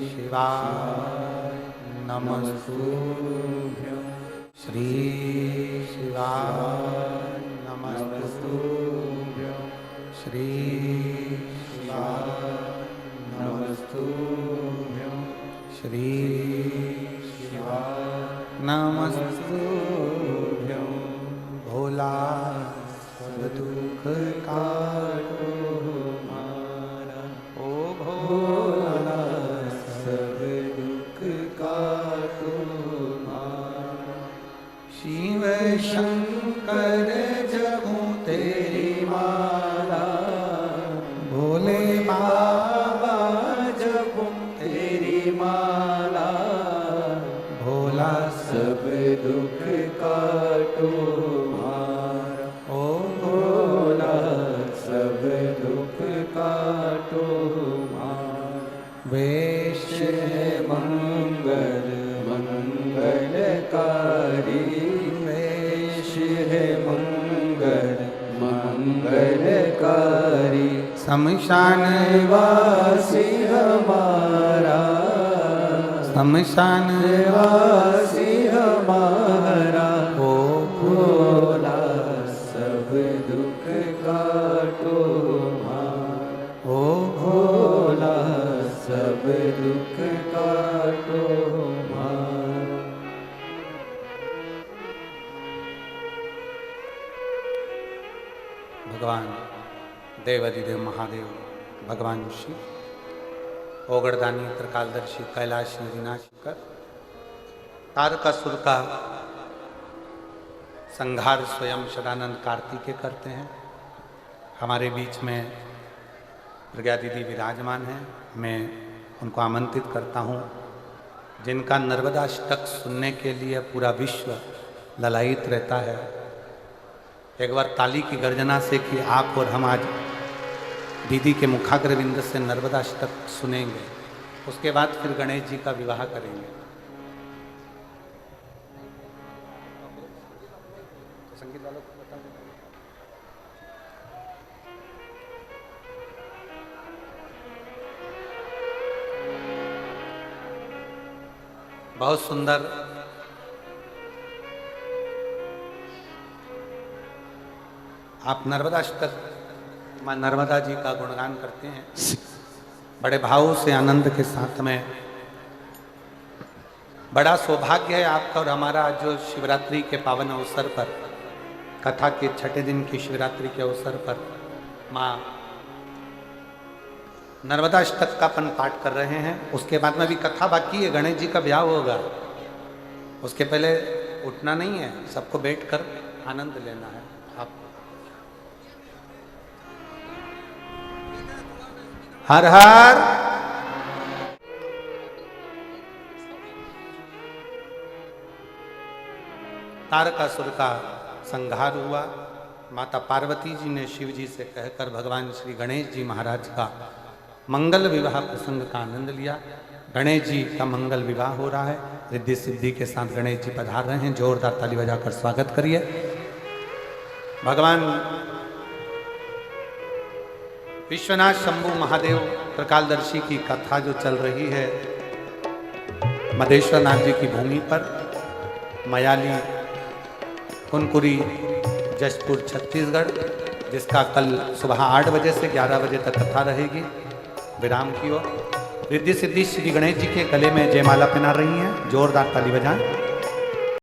शिवाय नमस्तुभ्यं, श्री शिवाय नमस्तुभ्यं, श्री शिवाय नमस्तुभ्यं, श्री शिवाय नमस्तुभ्यं। भोला सब दुख काटो हमारा, ओ भोला सब दुख काटो हमारा। शिव शंकर जपूं तेरी माला, भोले बाबा जपूं तेरी माला। भोला सब दुख काटो हमारा, ओ भोला सब दुख काटो हमारा। वेश है मंगल मंगलकारी, वेश है मंगल मंगलकारी। शमशान वासी हमारा, शमशान वासी हमारा। ओ भोला सब दुख काटो हमारा, ओ भोला सब दुख काटो हमारा। भगवान देवाधिदेव महादेव, भगवान शिव, ओगड़दानी, त्रिकालदर्शी, कैलाश विनाशकर, तारकासुर का संहार स्वयं सदानंद कार्तिकेय करते हैं। हमारे बीच में प्रज्ञा दीदी विराजमान हैं। मैं उनको आमंत्रित करता हूँ, जिनका नर्मदाष्टक सुनने के लिए पूरा विश्व ललायित रहता है। एक बार ताली की गर्जना से कि आप और हम आज दीदी के मुखाग्रविंद से नर्मदाष्टक सुनेंगे, उसके बाद फिर गणेश जी का विवाह करेंगे। तो संगीत वालों को बता दें। बहुत सुंदर आप नर्मदाष्टक माँ नर्मदा जी का गुणगान करते हैं बड़े भाव से, आनंद के साथ में। बड़ा सौभाग्य है आपका और हमारा जो शिवरात्रि के पावन अवसर पर, कथा के 6ठे दिन की शिवरात्रि के अवसर पर माँ नर्मदाष्टक का अपन पाठ कर रहे हैं। उसके बाद में भी कथा बाकी है, गणेश जी का ब्याह होगा। उसके पहले उठना नहीं है, सबको बैठकर आनंद लेना है। आप हर हर तारकासुर का संहार हुआ। माता पार्वती जी ने शिव जी से कहकर भगवान श्री गणेश जी महाराज का मंगल विवाह प्रसंग का आनंद लिया। गणेश जी का मंगल विवाह हो रहा है, रिद्धि सिद्धि के साथ गणेश जी पधार रहे हैं। जोरदार ताली बजाकर स्वागत करिए। भगवान विश्वनाथ शंभु महादेव त्रिकालदर्शी की कथा जो चल रही है मदेश्वर नाथ जी की भूमि पर, मयाली कुनकुरी जशपुर छत्तीसगढ़, जिसका कल सुबह 8 बजे से 11 बजे तक कथा रहेगी विराम की ओर। रिद्धि सिद्धि श्री गणेश जी के गले में जयमाला पहना रही हैं। जोरदार ताली बजाएं।